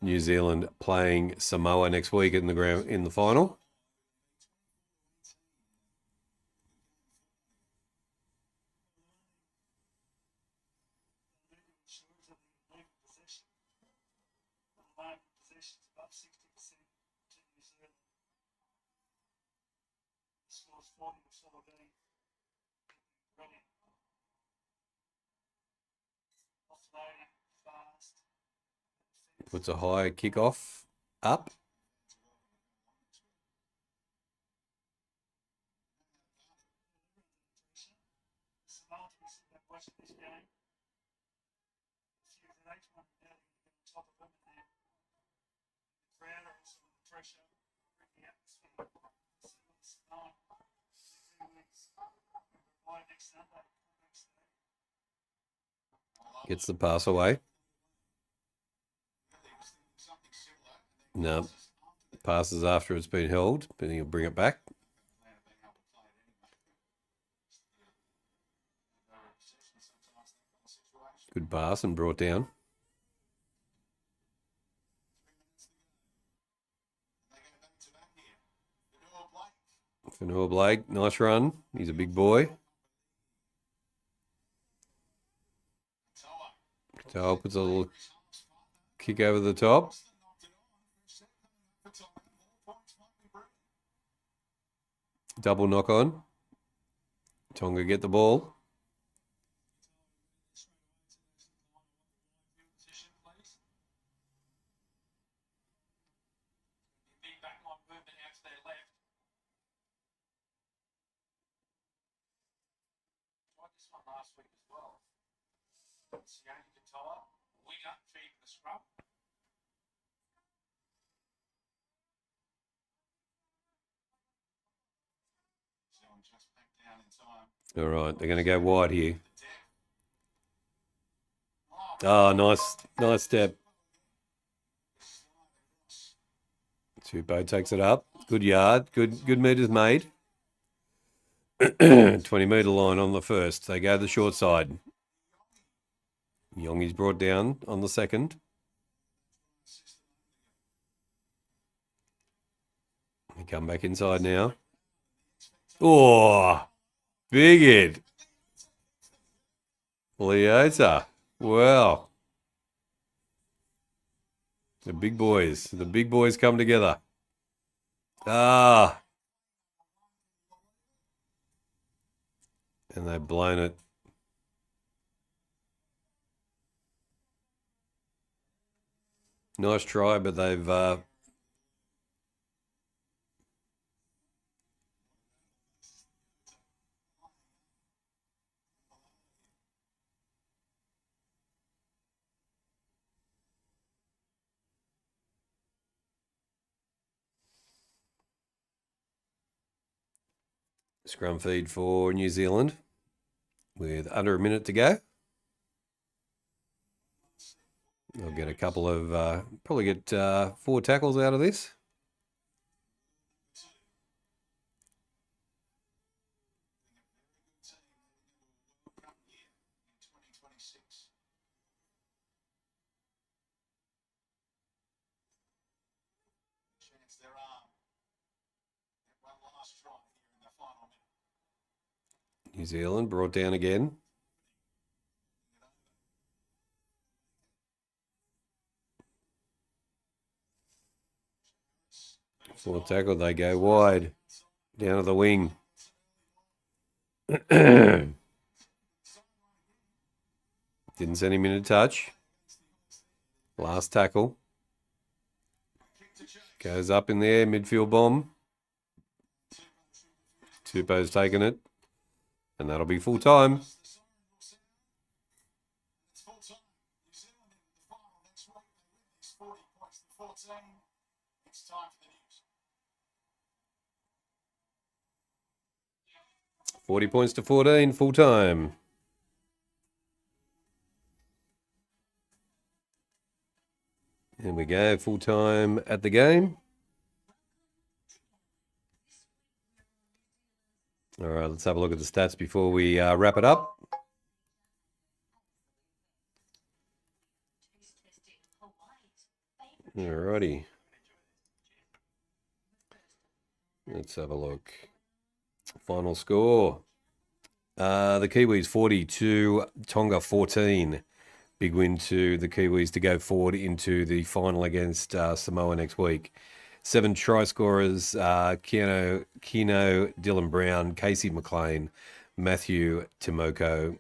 New Zealand playing Samoa next week in the final. Possession's about 60% to New Zealand. Scores 40 to 14. Brilliant. Offloading fast. Puts a high kickoff up. Samoa to be sitting there watching this game. If you're an H1 now, you can get on top of them, and then the crowd are also under pressure, bring the atmosphere. Samoa, Kiwis, right next Sunday. Gets the pass away. No. Passes after it's been held, but he'll bring it back. Good pass and brought down. Fanua Blake, nice run. He's a big boy. Katoa puts a little kick over the top. Double knock on. Tonga get the ball. Big backline movement out to their left. Tried this one last week as well. Zealand Kiwis, winger, feeding the scrum. Zealand just back down in time. All right, they're going to go wide here. Oh, nice step. Tupou takes it up. Good yard. Good meters made. 20-meter line on the first. They go the short side. Yongi's brought down on the second. They come back inside now. Oh, big hit. Leota. Wow. The big boys come together. Ah. And they've blown it. Nice try, but they've scrum feed for New Zealand with under a minute to go. They'll get a couple of, probably get 4 tackles out of this. Chance their arm. One last try here in the final minute. New Zealand brought down again. Fourth tackle, they go wide. Down to the wing. Didn't send him in a touch. Last tackle. Goes up in there, midfield bomb. Tupou's taking it. And that'll be full time. It's full time. New Zealand in the final next week. They win this 40 points to 14. It's time for the news. 40 points to 14, full time. Here we go, full time at the game. All right, let's have a look at the stats before we wrap it up. All righty. Let's have a look. Final score. The Kiwis 42, Tonga 14. Big win to the Kiwis to go forward into the final against Samoa next week. 7 try scorers, Kino, Dylan Brown, Casey McLean, Matthew Timoko,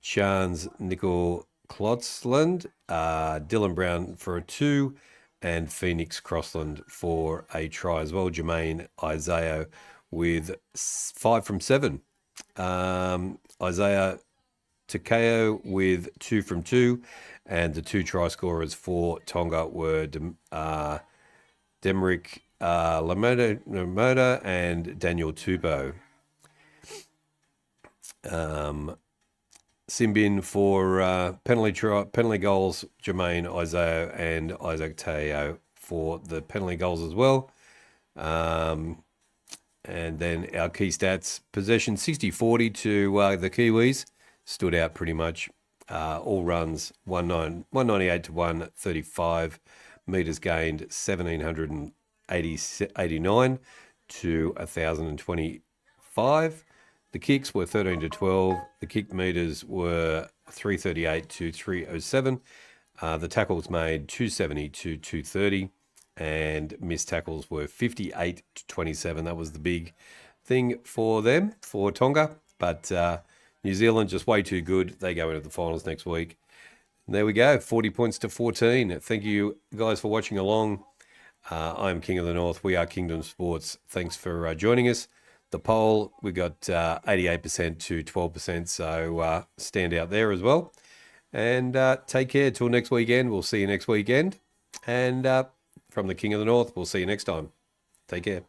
Chance Nickel Klotzland, Dylan Brown for a 2, and Phoenix Crossland for a try as well. Jermaine Isaiah with 5 from 7. Isaiah Takeo with 2 from 2, and the 2 try scorers for Tonga were Demrick Lamoda and Daniel Tupou. Simbin for penalty goals, Jermaine Isaiah and Isaac Teo for the penalty goals as well. And then our key stats, possession 60-40 to the Kiwis, stood out pretty much. All runs 198 to 135, metres gained 1,789 to 1,025. The kicks were 13 to 12. The kick metres were 338 to 307. The tackles made 270 to 230. And missed tackles were 58 to 27. That was the big thing for them, for Tonga. But New Zealand just way too good. They go into the finals next week. And there we go, 40 points to 14. Thank you guys for watching along. I'm King of the North. We are Kingdom Sports. Thanks for joining us. The poll, we got 88% to 12%, so stand out there as well. And take care till next weekend. We'll see you next weekend. And from the King of the North, we'll see you next time. Take care.